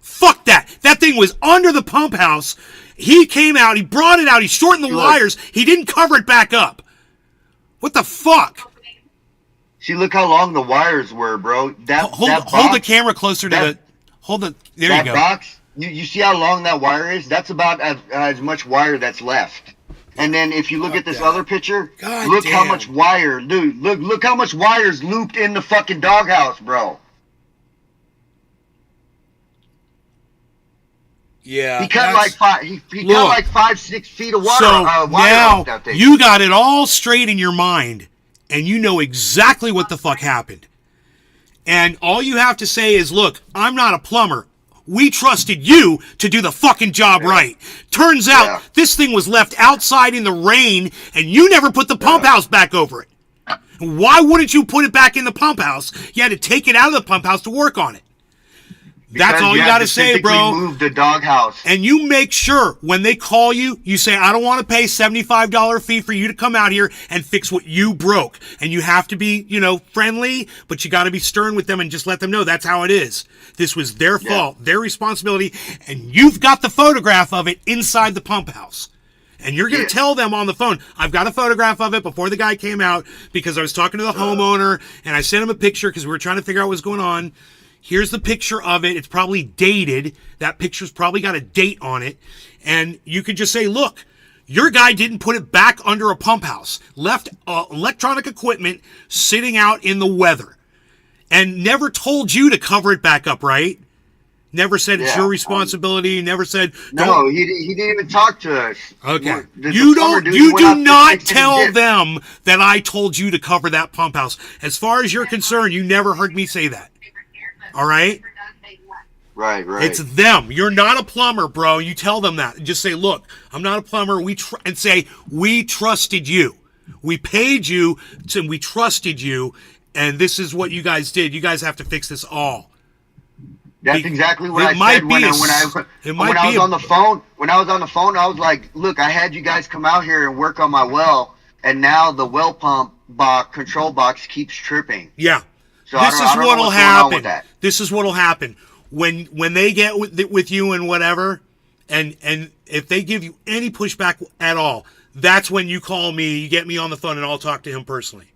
Fuck that. That thing was under the pump house. He came out. He brought it out. He shortened the wires. He didn't cover it back up. What the fuck? See, look how long the wires were, bro. Hold the camera closer to the... There you go. That box, you see how long that wire is? That's about as much wire that's left. And then if you look at this other picture, look how much wire, dude. Look how much wire's looped in the fucking doghouse, bro. Yeah, he cut like 5-6 feet of water. So wire now off that thing. you got it all straight in your mind, and you know exactly what the fuck happened. And all you have to say is, "Look, I'm not a plumber. We trusted you to do the fucking job right. Turns out this thing was left outside in the rain, and you never put the pump house back over it. Why wouldn't you put it back in the pump house? You had to take it out of the pump house to work on it." That's all you got to say, bro. Move the doghouse. And you make sure when they call you, you say, "I don't want to pay $75 fee for you to come out here and fix what you broke." And you have to be, friendly, but you got to be stern with them and just let them know that's how it is. This was their fault, their responsibility, and you've got the photograph of it inside the pump house. And you're going to tell them on the phone, "I've got a photograph of it before the guy came out because I was talking to the homeowner and I sent him a picture because we were trying to figure out what was going on. Here's the picture of it. It's probably dated. That picture's probably got a date on it." And you could just say, "Look, your guy didn't put it back under a pump house. Left electronic equipment sitting out in the weather. And never told you to cover it back up, right? Never said it's your responsibility. Never said..." No, he didn't even talk to us. Okay. You do not tell them that I told you to cover that pump house. As far as you're concerned, you never heard me say that. All right? Right. It's them. You're not a plumber, bro. You tell them that. Just say, "Look, I'm not a plumber." And say, "We trusted you. We paid you, and we trusted you, and this is what you guys did. You guys have to fix this all." That's exactly what I said when I was on the phone. When I was on the phone, I was like, "Look, I had you guys come out here and work on my well, and now the well pump control box keeps tripping." Yeah. So this is what'll happen. This is what'll happen when they get with you and whatever, and if they give you any pushback at all, that's when you call me. You get me on the phone, and I'll talk to him personally.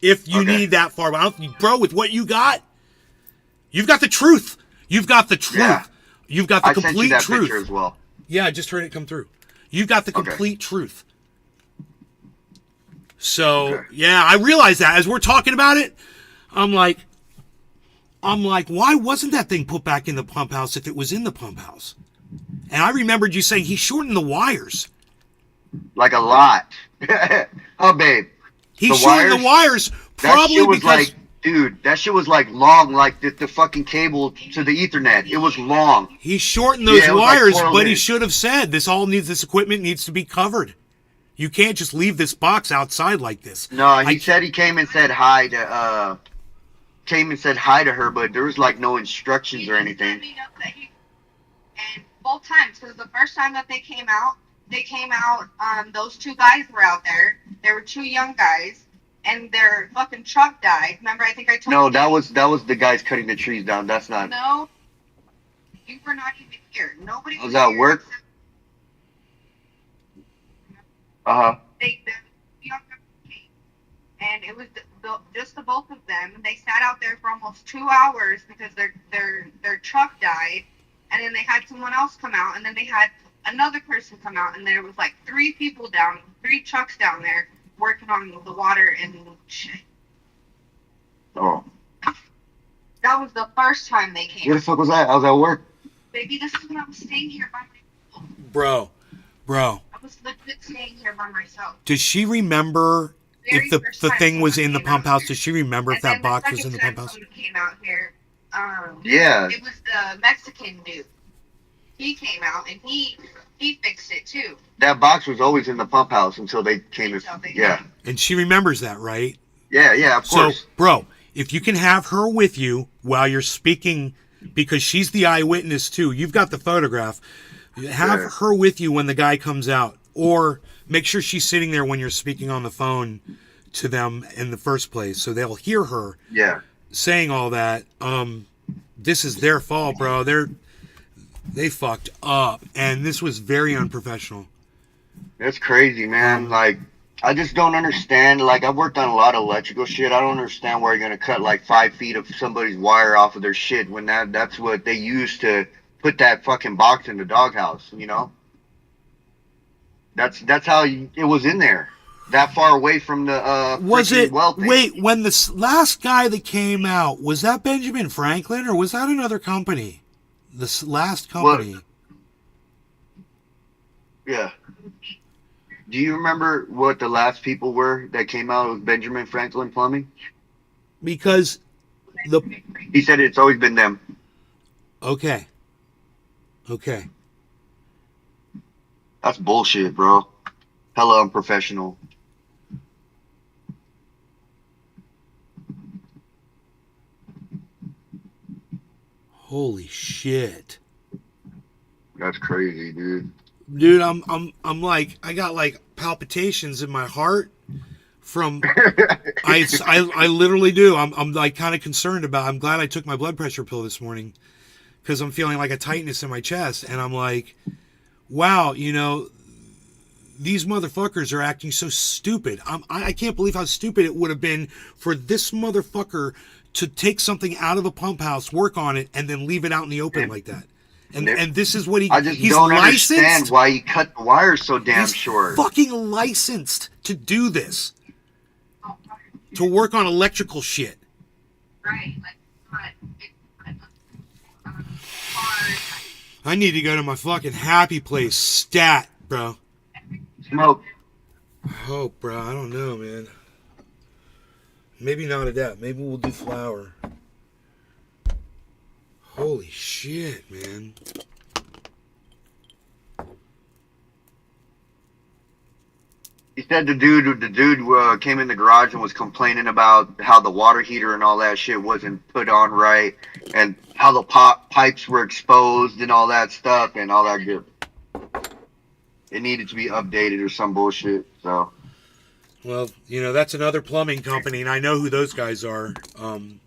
If you need that far, bro, with what you got, you've got the truth. You've got the truth. You've got the I sent you complete that truth. picture as well. Yeah, I just heard it come through. You've got the complete truth. So, yeah, I realize that. As we're talking about it, I'm like, why wasn't that thing put back in the pump house if it was in the pump house? And I remembered you saying he shortened the wires. Like a lot. Oh, babe. He The shortened the wires That probably shit was because... like, dude, that shit was like long, like the fucking cable to the Ethernet. It was long. He shortened those Yeah, it was like wires, 12 but he inch. should have said, this equipment needs to be covered. You can't just leave this box outside like this. No, he said he came and said hi to her, but there was like no instructions or anything. And both times, because the first time that they came out, those two guys were out there. There were two young guys, and their fucking truck died. Remember, I think I told you. No, that was the guys cutting the trees down. That's not. No, you were not even here. Nobody was Was that here work? except- Uh-huh. the young guys came, and it was just the both of them. They sat out there for almost 2 hours because their truck died, and then they had someone else come out, and then they had another person come out, and there was like 3 trucks down there working on the water and shit. Oh. That was the first time they came. Where the fuck was that? I was at work. Baby, this is when I was staying here by myself. Bro. I was legit staying here by myself. Does she remember Very if the first time thing was someone in the came pump out house? here. Does she remember if And that then the box was in second the pump time house? someone came out here. Yeah. It was the Mexican dude. He came out and he fixed it too. That box was always in the pump house until they came. Yeah. And she remembers that, right? Yeah, of course. So, bro, if you can have her with you while you're speaking, because she's the eyewitness too. You've got the photograph. Have her with you when the guy comes out. Or make sure she's sitting there when you're speaking on the phone to them in the first place, so they'll hear her saying all that. This is their fault, bro. They fucked up, and this was very unprofessional. That's crazy, man. Like, I just don't understand. Like, I've worked on a lot of electrical shit. I don't understand why you're gonna cut like 5 feet of somebody's wire off of their shit when that's what they use to put that fucking box in the doghouse. You know, that's how it was in there, that far away from the. Was it? well thing. Wait, when the last guy that came out, was that Benjamin Franklin or was that another company? The last company. Yeah. Do you remember what the last people were that came out with Benjamin Franklin Plumbing? Because he said it's always been them. Okay. That's bullshit, bro. Hella unprofessional. Holy shit. That's crazy, dude. Dude, I'm like, I got like palpitations in my heart from I literally do. I'm like kind of concerned about. I'm glad I took my blood pressure pill this morning because I'm feeling like a tightness in my chest, and I'm like, wow, you know, these motherfuckers are acting so stupid. I can't believe how stupid it would have been for this motherfucker to take something out of a pump house, work on it, and then leave it out in the open like that. And this is what I just don't understand why he cut the wires so damn short. Fucking licensed to do this. To work on electrical shit. Right. I need to go to my fucking happy place stat, bro. Smoke. I hope, bro. I don't know, man. Maybe not at that. Maybe we'll do flour. Holy shit, man. He said the dude came in the garage and was complaining about how the water heater and all that shit wasn't put on right, and how the pipes were exposed and all that stuff and all that good. It needed to be updated or some bullshit. So. Well, you know, that's another plumbing company, and I know who those guys are. And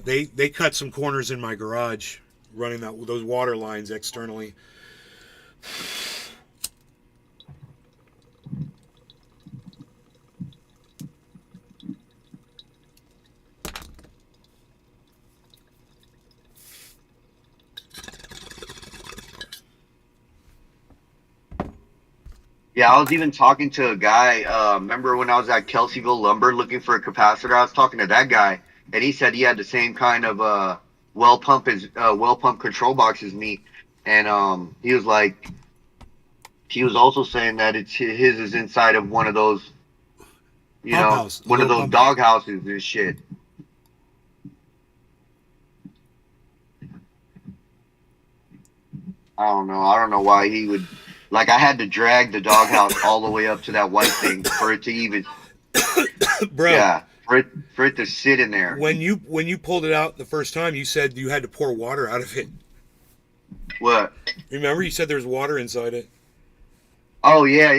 they cut some corners in my garage, running those water lines externally. Yeah, I was even talking to a guy. Remember when I was at Kelseyville Lumber looking for a capacitor? I was talking to that guy, and he said he had the same kind of well pump control box as me, and he was like, he was also saying that his is inside of one of those, Pump house, a one of little those pump. dog houses and shit. I don't know. I don't know why he would. Like, I had to drag the doghouse all the way up to that white thing for it to even. Bro. Yeah, for it to sit in there. When you pulled it out the first time, you said you had to pour water out of it. What? Remember, you said there's water inside it. Oh yeah.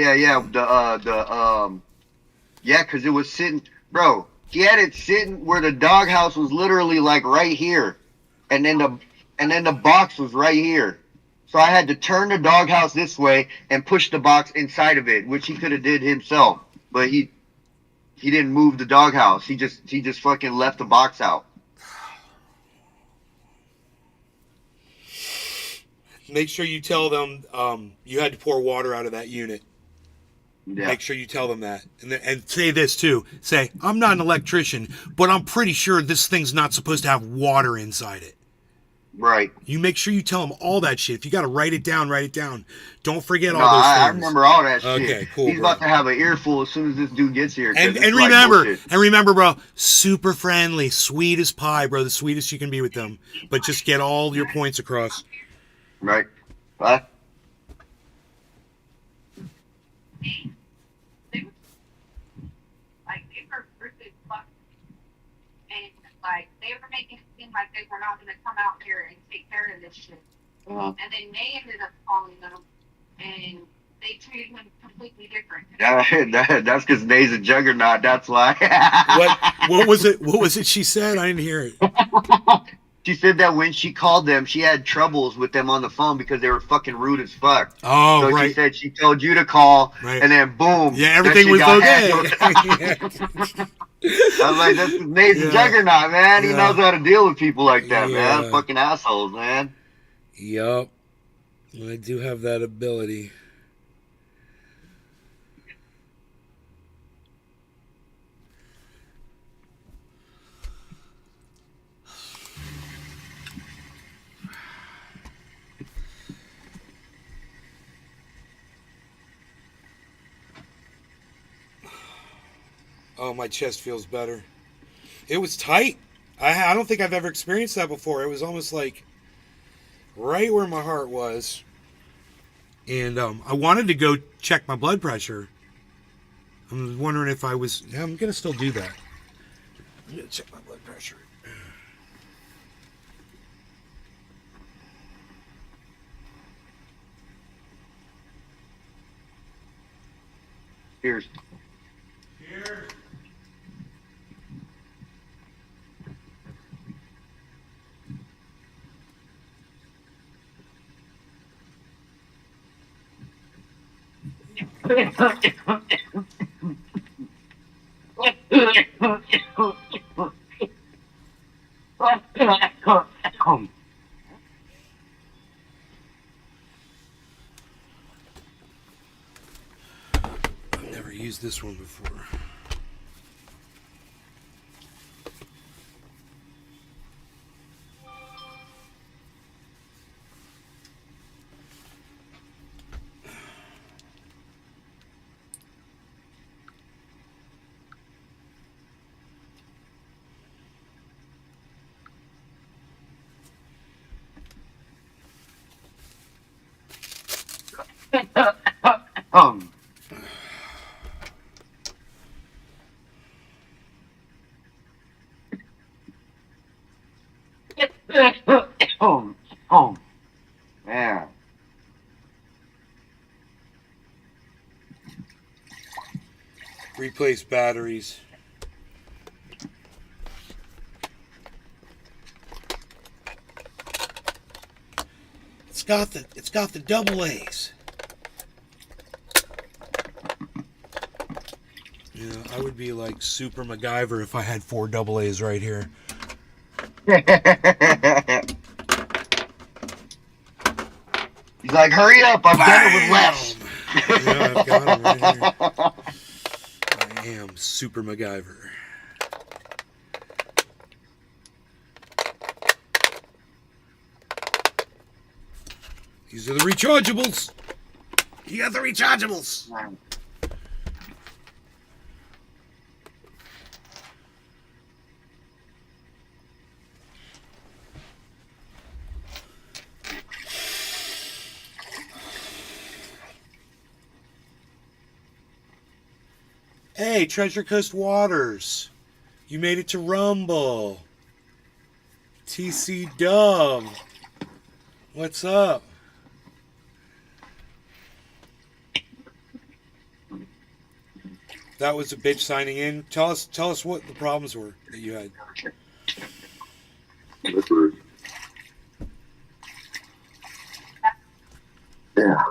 Yeah, because it was sitting, bro. He had it sitting where the doghouse was literally like right here, and then the box was right here. So I had to turn the doghouse this way and push the box inside of it, which he could have did himself, but he didn't move the doghouse. He just fucking left the box out. Make sure you tell them you had to pour water out of that unit. Yeah. Make sure you tell them that. And say this too. Say, I'm not an electrician, but I'm pretty sure this thing's not supposed to have water inside it. Right. You make sure you tell them all that shit. If you got to write it down, write it down. Don't forget No, all those things. I remember all that shit. Okay, cool. He's bro. about to have an earful as soon as this dude gets here. And it's remember, like bro, super friendly, sweet as pie, bro. The sweetest you can be with them. But just get all your points across. Right. What? Like, they were really fucked. And, like, they were making it seem like they were not going to come out here and take care of this shit. Uh-huh. And then Nay ended up calling them, and they treated him completely different. That's because Nay's a juggernaut. That's why. What was it? What was it she said? I didn't hear it. She said that when she called them, she had troubles with them on the phone because they were fucking rude as fuck. Oh, so right. she said she told you to call, Right. and then boom. Yeah, everything was okay. I was like, that's Nay's a juggernaut, man. He knows how to deal with people like that, man. Fucking assholes, man. Yup. I do have that ability. Oh, my chest feels better. It was tight. I don't think I've ever experienced that before. It was almost like right where my heart was. And I wanted to go check my blood pressure. I'm wondering if I was... Yeah, I'm going to still do that. I'm going to check my blood pressure. Cheers. Cheers. I've never used this one before. Man. Replace batteries. It's got the double A's. Yeah, I would be like Super MacGyver if I had 4 double A's right here. He's like, hurry up, I've done it with less. Yeah, I've got him right here. I am Super MacGyver. These are the rechargeables. You got the rechargeables. Hey, Treasure Coast Waters. You made it to Rumble. TC Dub. What's up? That was a bitch signing in. Tell us what the problems were that you had. Yeah.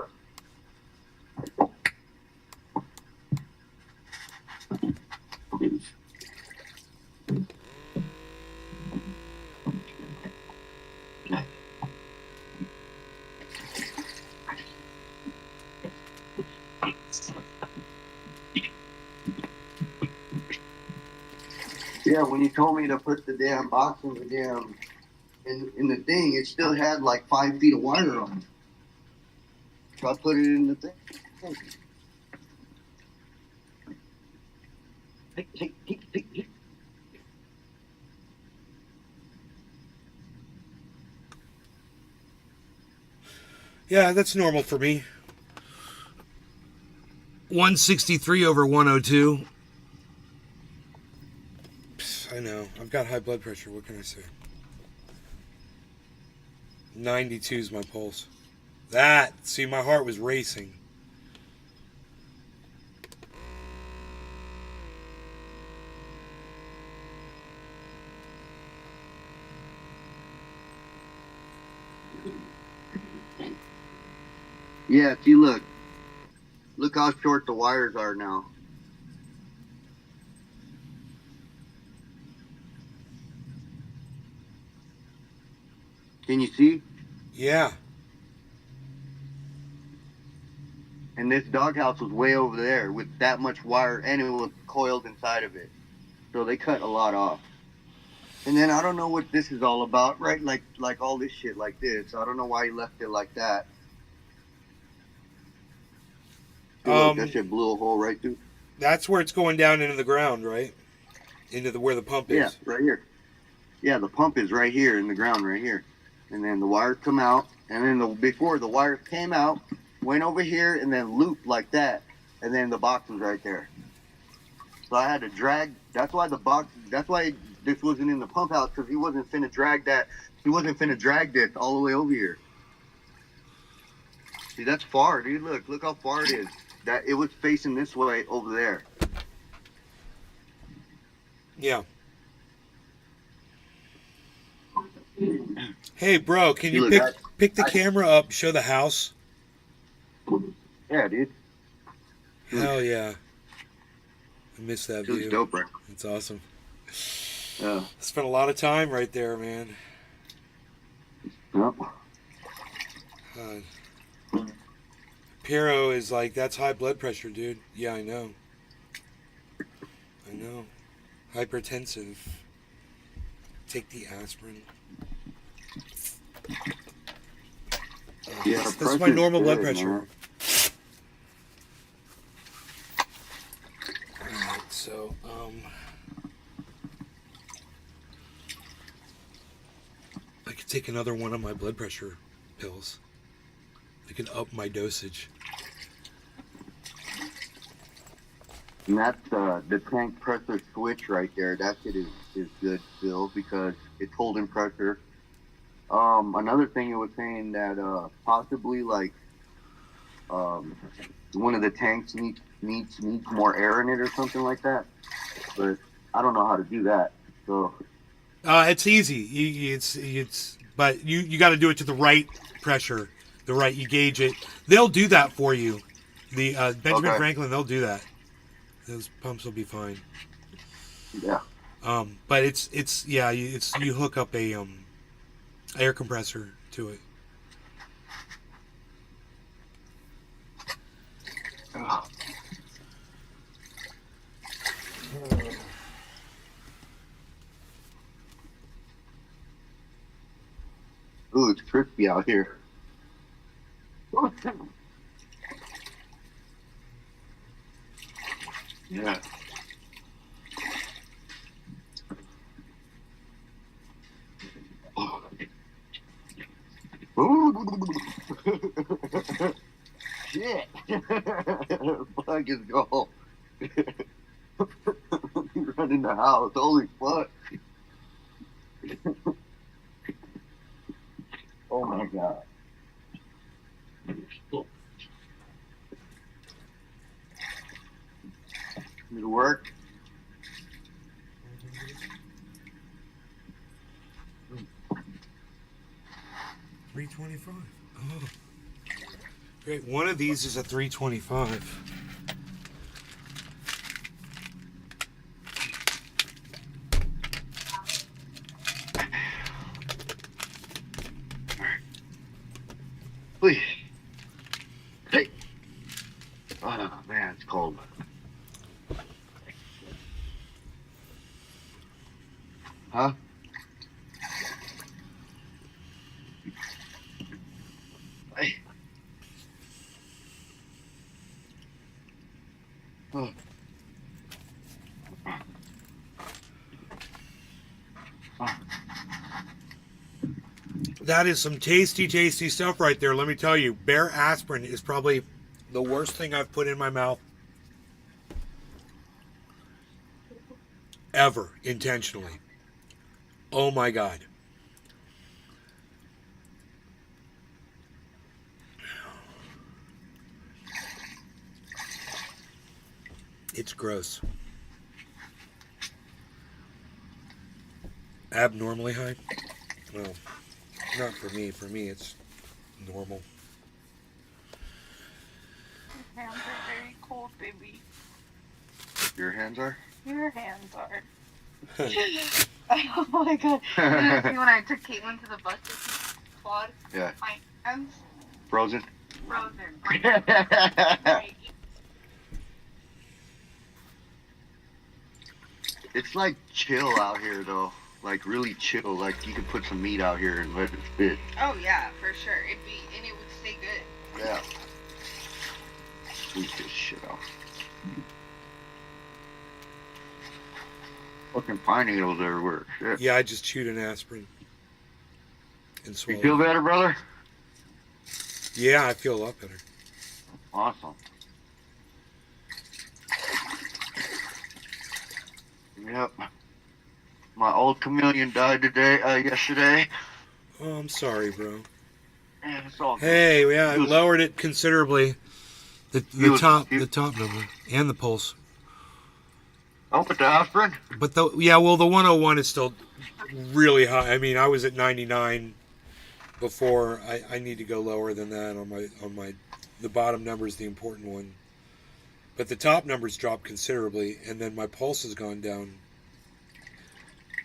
Yeah, when you told me to put the damn box in the damn in the thing, it still had like 5 feet of wire on it. So I put it in the thing. Yeah, that's normal for me. 163 over 102. I know. I've got high blood pressure. What can I say? 92 is my pulse. See, my heart was racing. Yeah, see, look how short the wires are now. Can you see? Yeah. And this doghouse was way over there with that much wire, and it was coiled inside of it. So they cut a lot off. And then I don't know what this is all about, right? Like all this shit like this. I don't know why he left it like that. See, look, that shit blew a hole right through. That's where it's going down into the ground, right? Where the pump is. Yeah, right here. Yeah, the pump is right here in the ground right here. And then the wires come out, and then before the wires came out, went over here and then looped like that, and then the box was right there. So I had to drag. That's why this wasn't in the pump house, because he wasn't finna drag that. He wasn't finna drag this all the way over here. See, that's far, dude. Look how far it is. That it was facing this way over there. Yeah. Hey, bro, can you pick the camera up, show the house? Yeah, dude. Hell yeah. I missed that It was view. dope, bro. It's awesome. Yeah. Spent a lot of time right there, man. Yep. Piero is like, that's high blood pressure, dude. Yeah, I know. Hypertensive. Take the aspirin. Yeah, That's my normal blood pressure. Man. Alright, so, I could take another one of my blood pressure pills. I could up my dosage. And that's the tank pressure switch right there. That shit is good still because it's holding pressure. Another thing it was saying that possibly like one of the tanks needs more air in it or something like that. But I don't know how to do that. So It's easy. But you got to do it to the right pressure, you gauge it. They'll do that for you. The Benjamin Franklin, they'll do that. Those pumps will be fine. Yeah. But you hook up a air compressor to it. Ooh, it's crispy out here. Yeah. Ooh. Shit. Fuck is go. Run in the house. Holy fuck. Oh my god. Did it work? 325. Oh. Great. One of these is a 325. Please. Hey. Oh man, it's cold. Huh? Hey. Oh. That is some tasty, tasty stuff right there. Let me tell you, Bear aspirin is probably the worst thing I've put in my mouth ever, intentionally. Oh my God. It's gross. Abnormally high? Well, not for me. For me, it's normal. Your hands are very cold, baby. Your hands are? Your hands are. Oh my god. You didn't see when I took Caitlin to the bus with quad? Yeah. My hands Frozen? frozen. Right. It's like chill out here though. Like really chill. Like you could put some meat out here and let it fit. Oh yeah, for sure. It would stay good. Yeah. Eat this shit out. Fucking pine needles everywhere. Shit. Yeah, I just chewed an aspirin and You swallowed. feel better, brother? Yeah, I feel a lot better. Awesome. Yep. My old chameleon died yesterday. Oh, I'm sorry, bro. Yeah, it's all good. Hey, yeah, I He was- lowered it considerably. The top number and the pulse. Oh, with the aspirin? But the 101 is still really high. I mean, I was at 99 before. I need to go lower than that on my the bottom number is the important one. But the top numbers dropped considerably, and then my pulse has gone down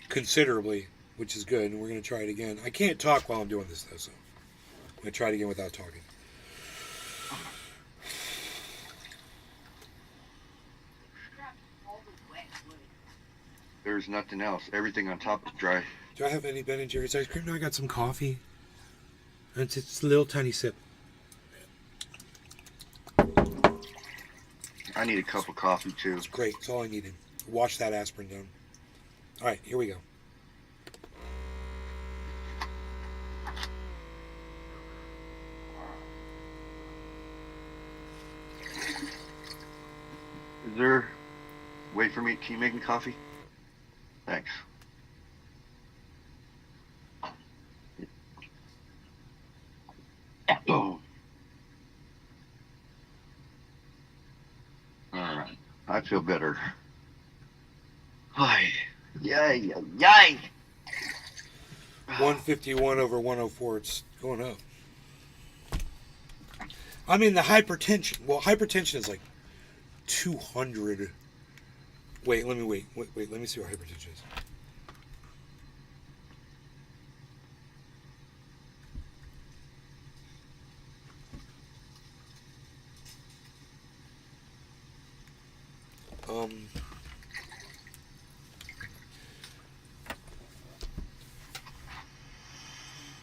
considerably, which is good. And we're going to try it again. I can't talk while I'm doing this though, so I'm going to try it again without talking. There's nothing else. Everything on top is dry. Do I have any Ben and Jerry's ice cream? No, I got some coffee. It's a little tiny sip. I need a cup of coffee too. It's great. It's all I needed. Wash that aspirin down. All right, here we go. Is there... Wait for me. Can you make me coffee? Thanks. Oh. Alright. I feel better. Hi. Yay. Yay. 151 over 104. It's going up. I mean, the hypertension. Well, hypertension is like 200. Wait. Let me see what hypertension is.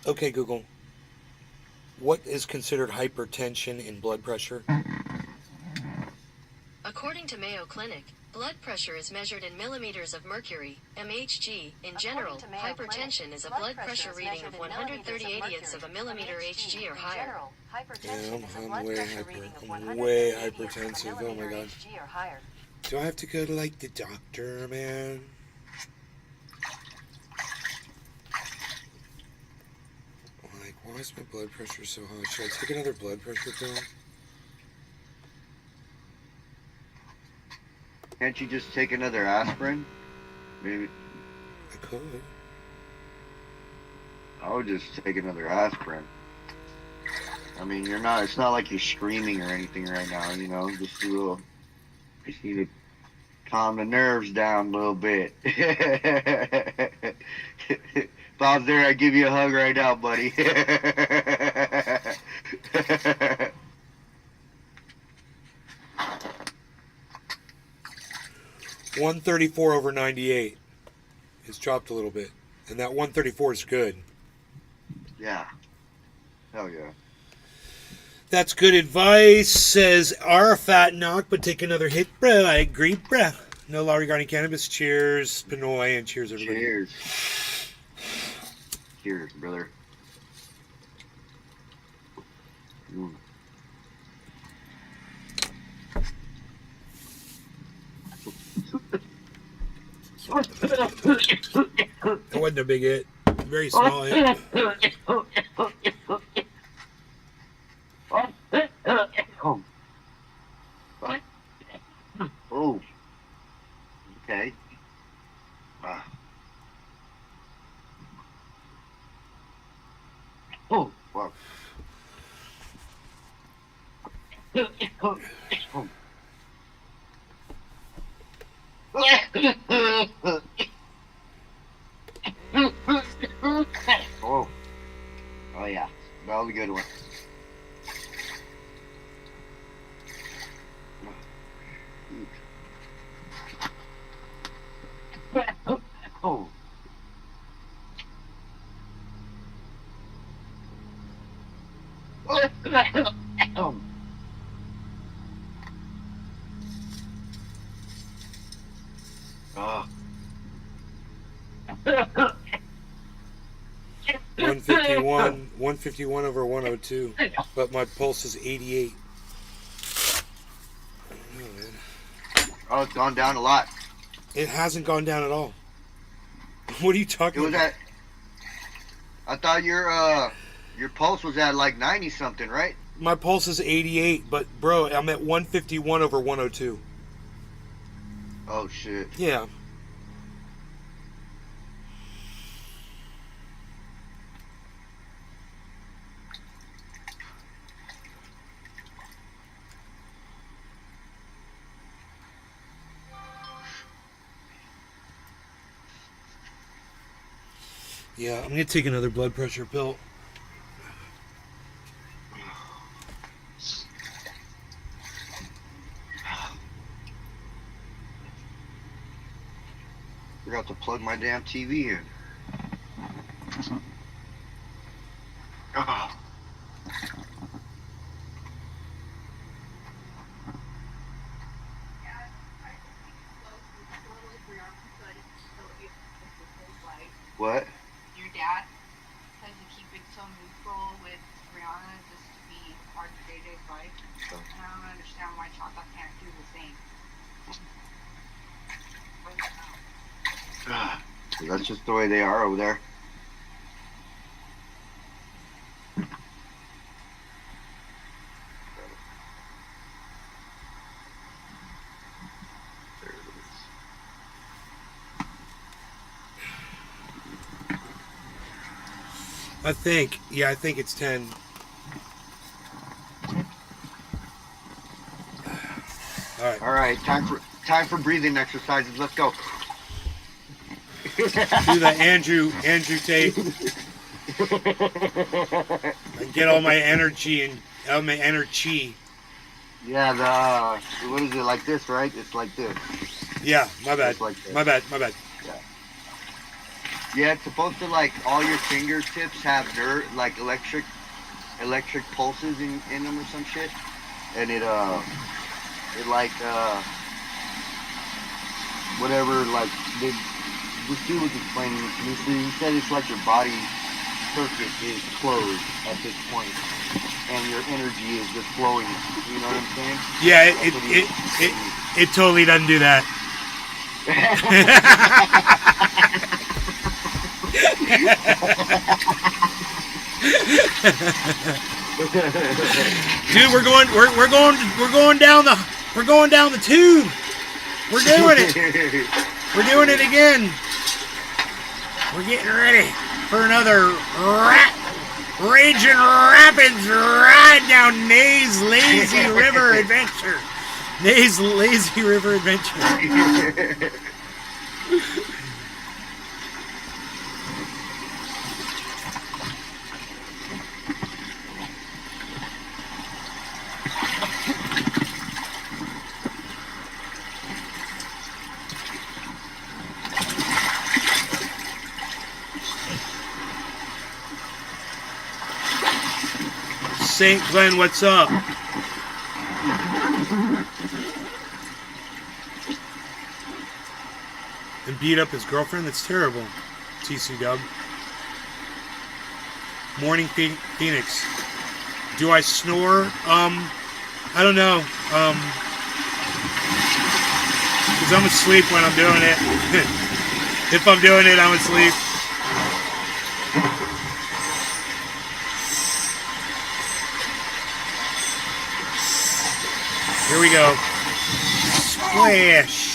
Okay, Google. What is considered hypertension in blood pressure? According to Mayo Clinic, blood pressure is measured in millimeters of mercury, (mmHg). In general, hypertension is a blood pressure reading of 138ths of a millimeter Hg or higher. Yeah, I'm way hypertensive. Oh my god. Do I have to go to like the doctor, man? Like, why is my blood pressure so high? Should I take another blood pressure pill? Can't you just take another aspirin? Maybe I could. I would just take another aspirin. I mean, you're not. It's not like you're screaming or anything right now. You know, just a little. Just need to calm the nerves down a little bit. If I was there, I'd give you a hug right now, buddy. 134/98. It's dropped a little bit. And that 134 is good. Yeah. Hell yeah. That's good advice, says Arafat knock, but take another hit, bro. I agree, bro. No law regarding cannabis. Cheers, Pinoy, and cheers, everybody. Cheers. Cheers, brother. Mm. That wasn't a big hit. Very small hit. Oh. Okay. Oh, wow. Oh. Oh yeah. That was a good one. Oh. Ah. 151/102, but my pulse is 88. I don't know, man. Oh, it's gone down a lot. It hasn't gone down at all. What are you It talking was about? at. I thought your pulse was at like 90 something, right? My pulse is 88, but bro, I'm at 151/102. Oh shit. Yeah. Yeah, I'm gonna take another blood pressure pill. Forgot to plug my damn TV in. Ah. What? Your dad says to keep it so neutral with Rihanna just to be part of JJ's life. And I don't understand why Chaka can't do the same. Ah. That's just the way they are over there. There it is. I think it's 10. All right, time for breathing exercises. Let's go. Do the Andrew tape and get all my energy and all my energy. Yeah, what is it, like this, right? It's like this. Yeah, my bad. Just like this. My bad. Yeah. Yeah, it's supposed to like all your fingertips have dirt, like electric pulses in them or some shit, and it like whatever like the this dude was explaining it to me. So he said it's like your body circuit is closed at this point, and your energy is just flowing. You know what I'm saying? Yeah, That's what he was it totally doesn't do that. Dude, we're going down the tube. We're doing it. We're doing it again. We're getting ready for another Raging Rapids ride down Nay's Lazy River Adventure. Nay's Lazy River Adventure. St. Glenn, what's up? And beat up his girlfriend? That's terrible. TC Dub. Morning Phoenix. Do I snore? I don't know. Because I'm asleep when I'm doing it. If I'm doing it, I'm asleep. Here we go. Splash.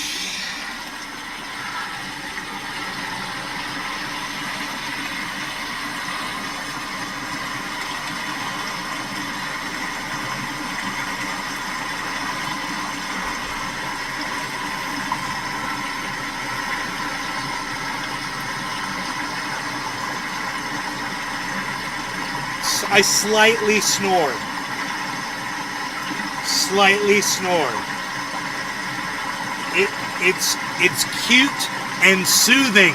I slightly snore. Slightly snore. It's cute and soothing.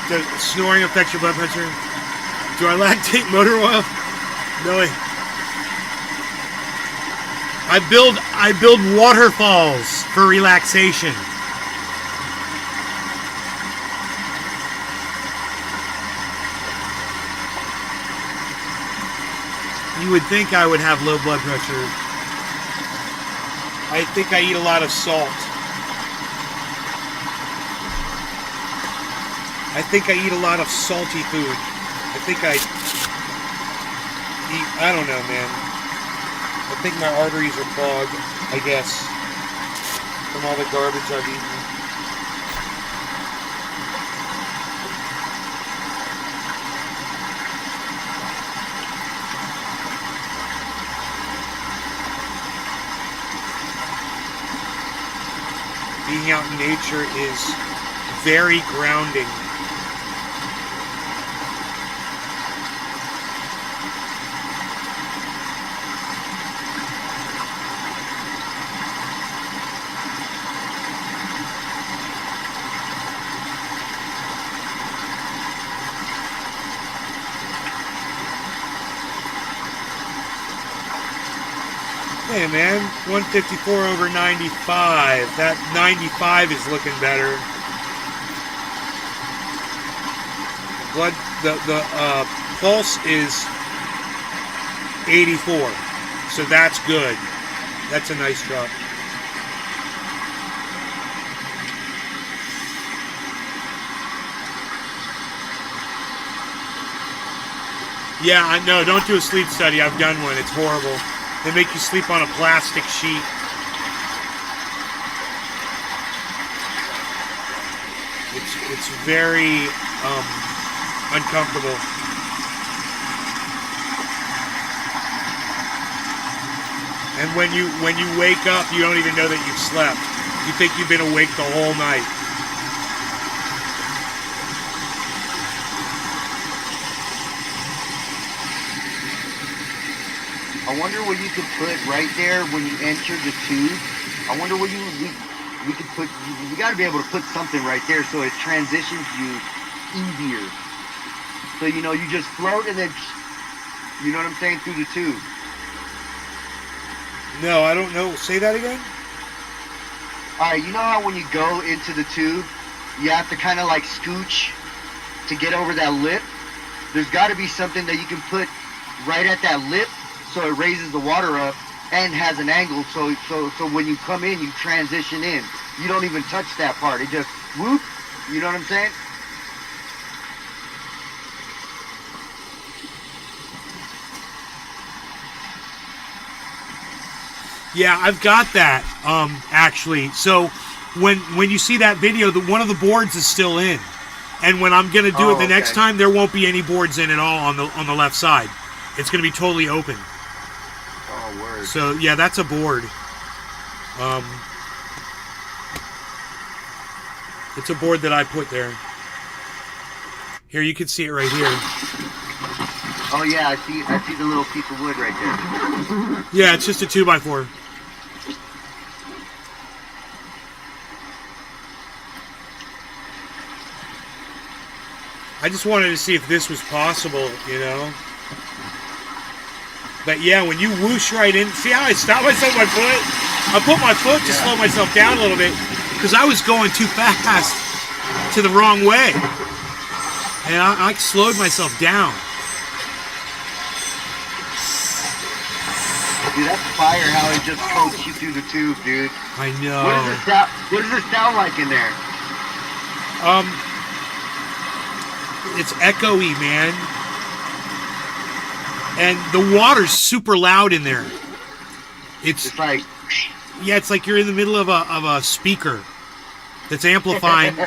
Does snoring affect your blood pressure? Do I lactate motor oil? No. I build waterfalls for relaxation. You would think I would have low blood pressure. I think I eat a lot of salt. I think I eat a lot of salty food. I think I eat, I don't know, man. I think my arteries are clogged, I guess, from all the garbage I've eaten. Being out in nature is very grounding. Hey man, 154 over 95. That 95 is looking better. The pulse is 84, so that's good. That's a nice drop. Yeah, I know. Don't do a sleep study. I've done one. It's horrible. They make you sleep on a plastic sheet. It's very uncomfortable. And when you wake up, you don't even know that you've slept. You think you've been awake the whole night. I wonder what you could put right there when you enter the tube. I wonder what we could put. We got to be able to put something right there so it transitions you easier. So you know you just float and then, you know what I'm saying, through the tube. No, I don't know. Say that again? All right, you know how when you go into the tube, you have to kind of like scooch to get over that lip? There's got to be something that you can put right at that lip so it raises the water up and has an angle so when you come in, you transition in. You don't even touch that part. It just whoop, you know what I'm saying? Yeah, I've got that, actually. So when you see that video, one of the boards is still in. And when I'm going to do it the next time, there won't be any boards in at all on the left side. It's going to be totally open. Oh, word. So, yeah, that's a board. It's a board that I put there. Here, you can see it right here. Oh, yeah, I see the little piece of wood right there. Yeah, it's just a 2x4. I just wanted to see if this was possible, you know? But yeah, when you whoosh right in, see how I stopped myself with my foot? I put my foot to slow myself down a little bit because I was going too fast to the wrong way. And I slowed myself down. Dude, that's fire how it just coats you through the tube, dude. I know. What does this sound like in there? It's echoey, man. And the water's super loud in there. It's like... Yeah, it's like you're in the middle of a speaker that's amplifying.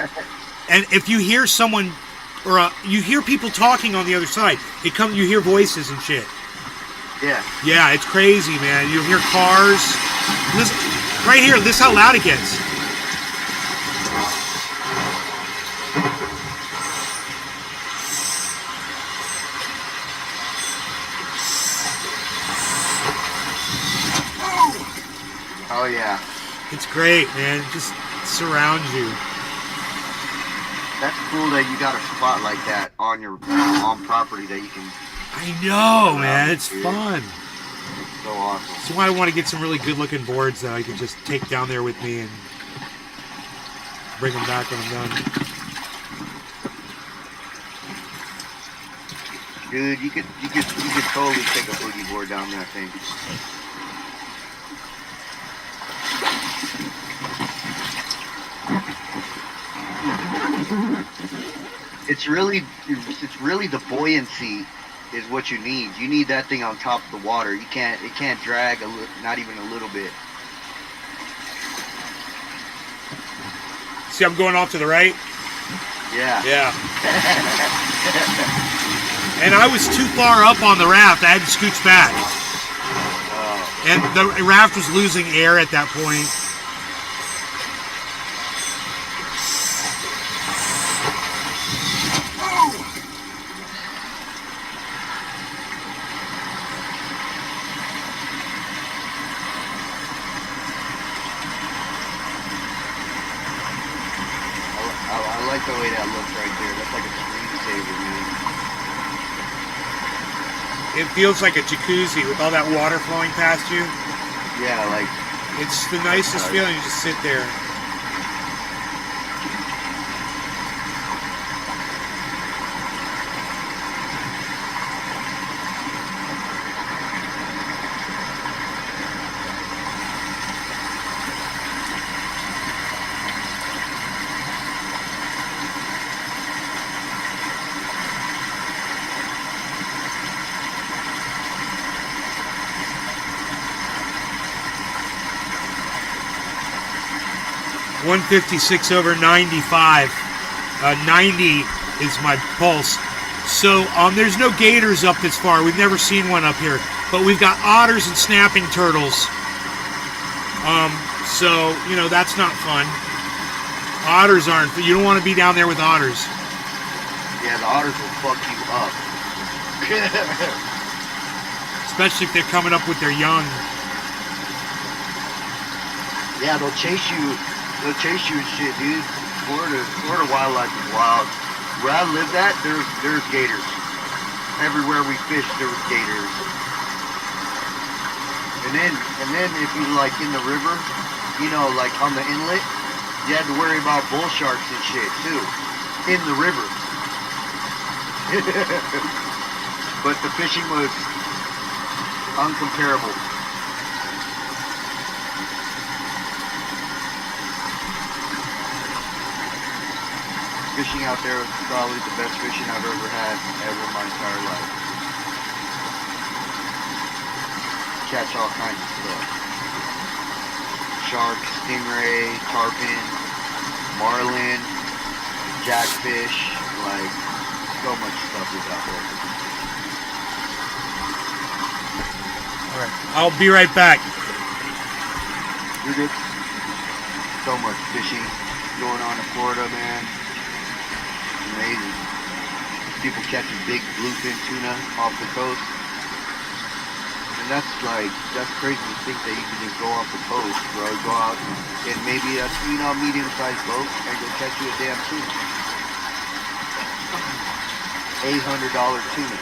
And if you hear someone, or you hear people talking on the other side, you hear voices and shit. Yeah. Yeah, it's crazy, man. You hear cars. Listen, right here, this is how loud it gets. Oh, yeah. It's great, man. It just surrounds you. That's cool that you got a spot like that on property that you can... I know, man. It's fun. It's so awesome. That's why I want to get some really good-looking boards that I can just take down there with me and bring them back when I'm done. Dude, you could totally take a boogie board down that thing. It's really the buoyancy is what you need. You need that thing on top of the water. It can't drag not even a little bit. See, I'm going off to the right. Yeah. Yeah. And I was too far up on the raft. I had to scooch back. Oh. And the raft was losing air at that point. I like the way that looks right there. That's like a screensaver, man. It feels like a jacuzzi with all that water flowing past you. Yeah, like... It's the nicest feeling. You just sit there. (156/95). 90 is my pulse. So there's no gators up this far. We've never seen one up here, but we've got otters and snapping turtles. So you know that's not fun. Otters aren't. You don't want to be down there with otters. Yeah, the otters will fuck you up. especially if they're coming up with their young. Yeah, they'll chase you. They'll chase you and shit, dude. Florida wildlife is wild. Where I lived at, there's gators. Everywhere we fished, there was gators. And then if you like in the river, you know, like on the inlet, you had to worry about bull sharks and shit too, in the river. But the fishing was uncomparable. Fishing out there was probably the best fishing I've ever had ever in my entire life. Catch all kinds of stuff. Sharks, stingray, tarpon, marlin, jackfish, like so much stuff is out there. Alright, I'll be right back. You're good. So much fishing going on in Florida, man. Amazing. People catching big bluefin tuna off the coast. And that's crazy to think that you can just go off the coast, bro. Go out and maybe a medium-sized boat and go catch you a damn tuna. $800 tuna.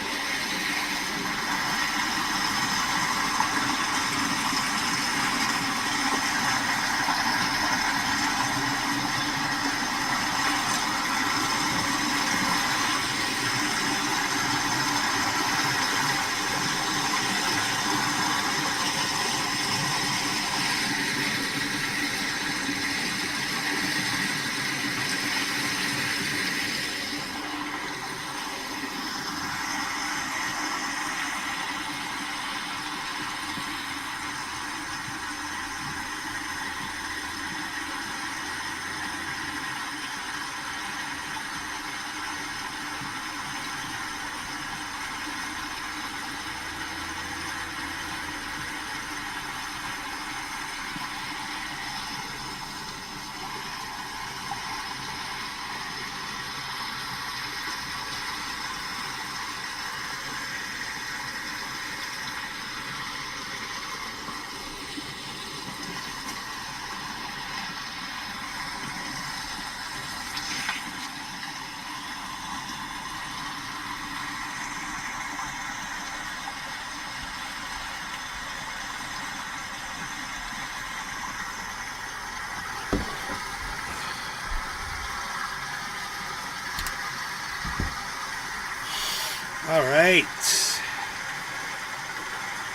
All right.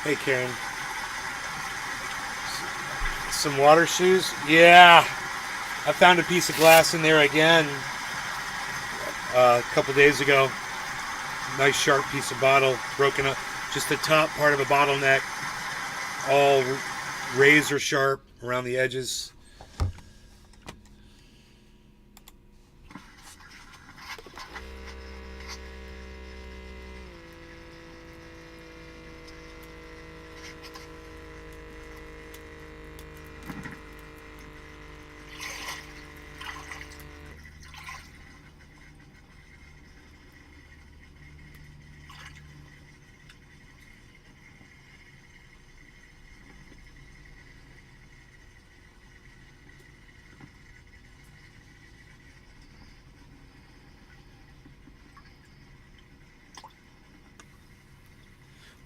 Hey, Karen. Some water shoes? Yeah. I found a piece of glass in there again a couple days ago. Nice sharp piece of bottle, broken up. Just the top part of a bottleneck, all razor sharp around the edges.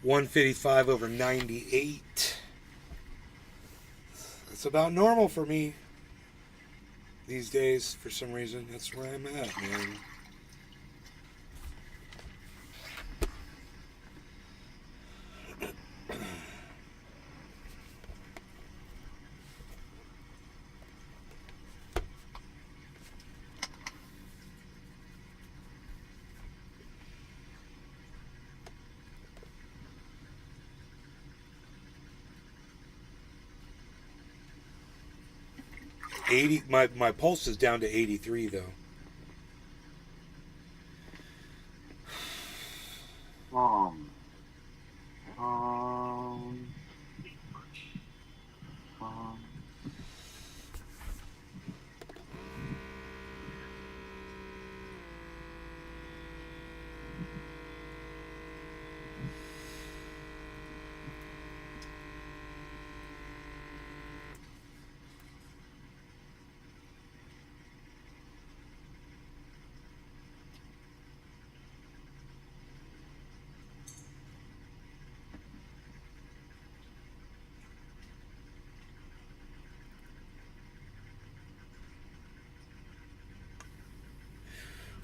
$155 over 98. That's about normal for me these days. For some reason, that's where I'm at, man. My pulse is down to 83 though. Um,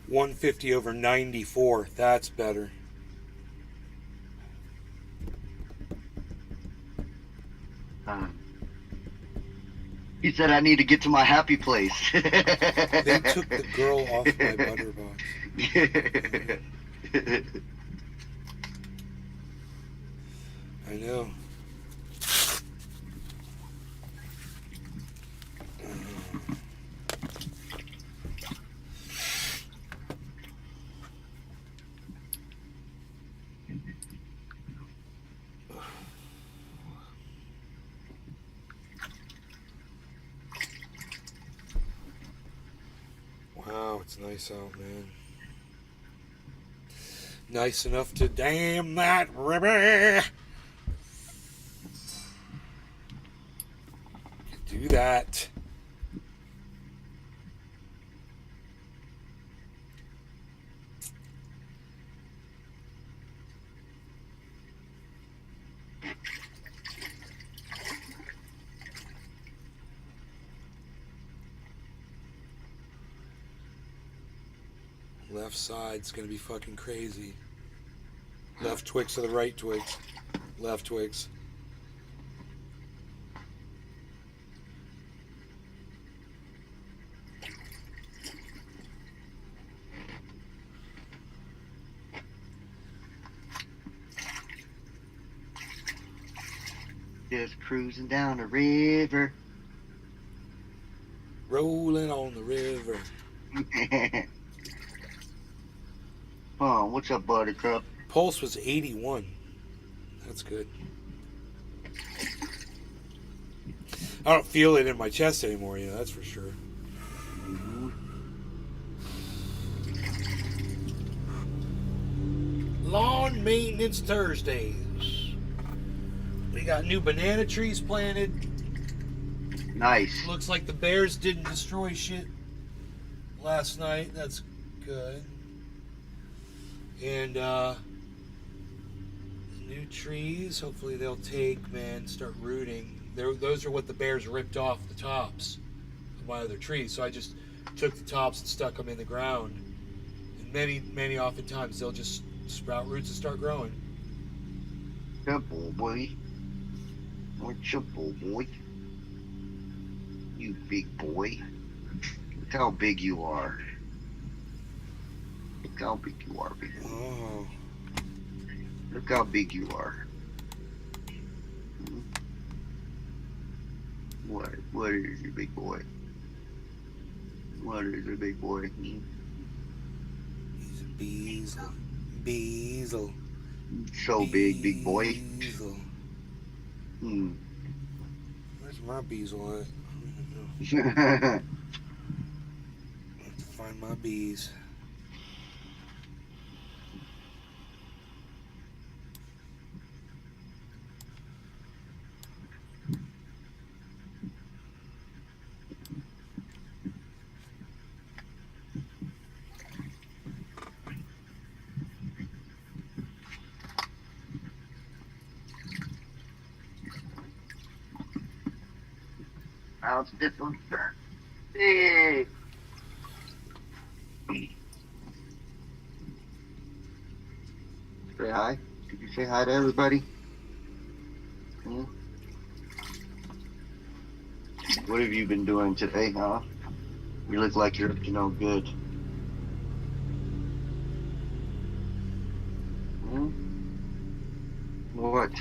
150 over 94. That's better. He said I need to get to my happy place. They took the girl off my butter box. I know. Wow, it's nice out, man. Nice enough to dam that river. Do that. Left side's gonna be fucking crazy. Left Twix to the right Twix. Left Twix. Just cruising down the river. Rolling on the river. Oh, what's up, Buttercup? Pulse was 81. That's good. I don't feel it in my chest anymore, that's for sure. Lawn maintenance Thursdays. We got new banana trees planted. Nice. Looks like the bears didn't destroy shit last night. That's good. And new trees. Hopefully they'll take, man, start rooting. Those are what the bears ripped off the tops of my other trees. So I just took the tops and stuck them in the ground. And many oftentimes they'll just sprout roots and start growing. Good boy. What's up, boy? You big boy. Look how big you are. Look how big you are, big boy. Oh. Look how big you are. What is it, big boy? What is it, big boy? He's a beazle. Beazle. So big, big boy. Beazle. Hmm. Where's my beazle at? I have to find my bees. How's this one, sir? Hey. Say hi. Did you say hi to everybody? Hmm? What have you been doing today, huh? You look like you're up to no good. Hmm? What?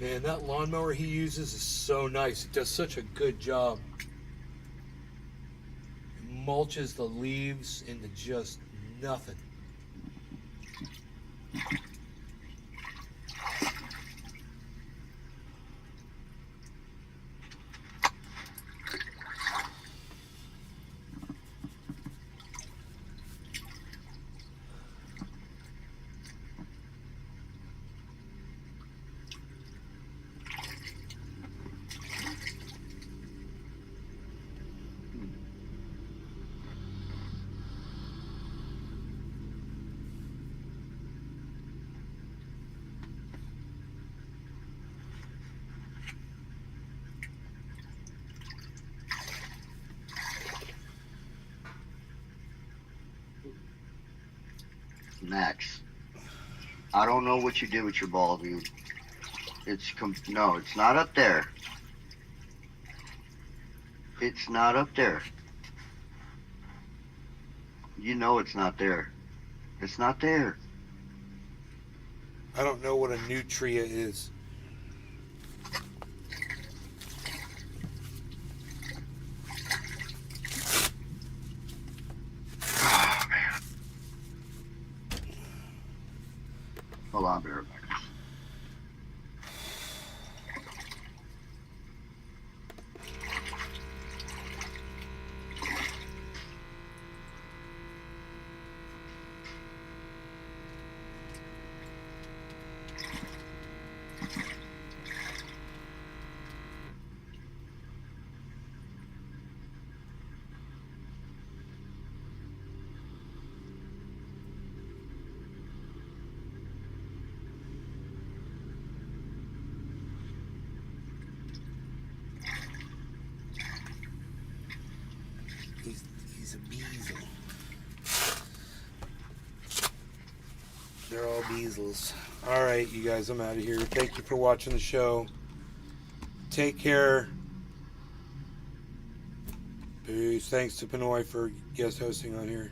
Man, that lawnmower he uses is so nice. It does such a good job. It mulches the leaves into just nothing. Max. I don't know what you did with your ball, dude. No, it's not up there. It's not up there. You know it's not there. It's not there. I don't know what a nutria is. Oh, man. Hold on, bear back. He's a beezel. They're all beezels. All right, you guys, I'm out of here. Thank you for watching the show. Take care. Peace. Thanks to Pinoy for guest hosting on here.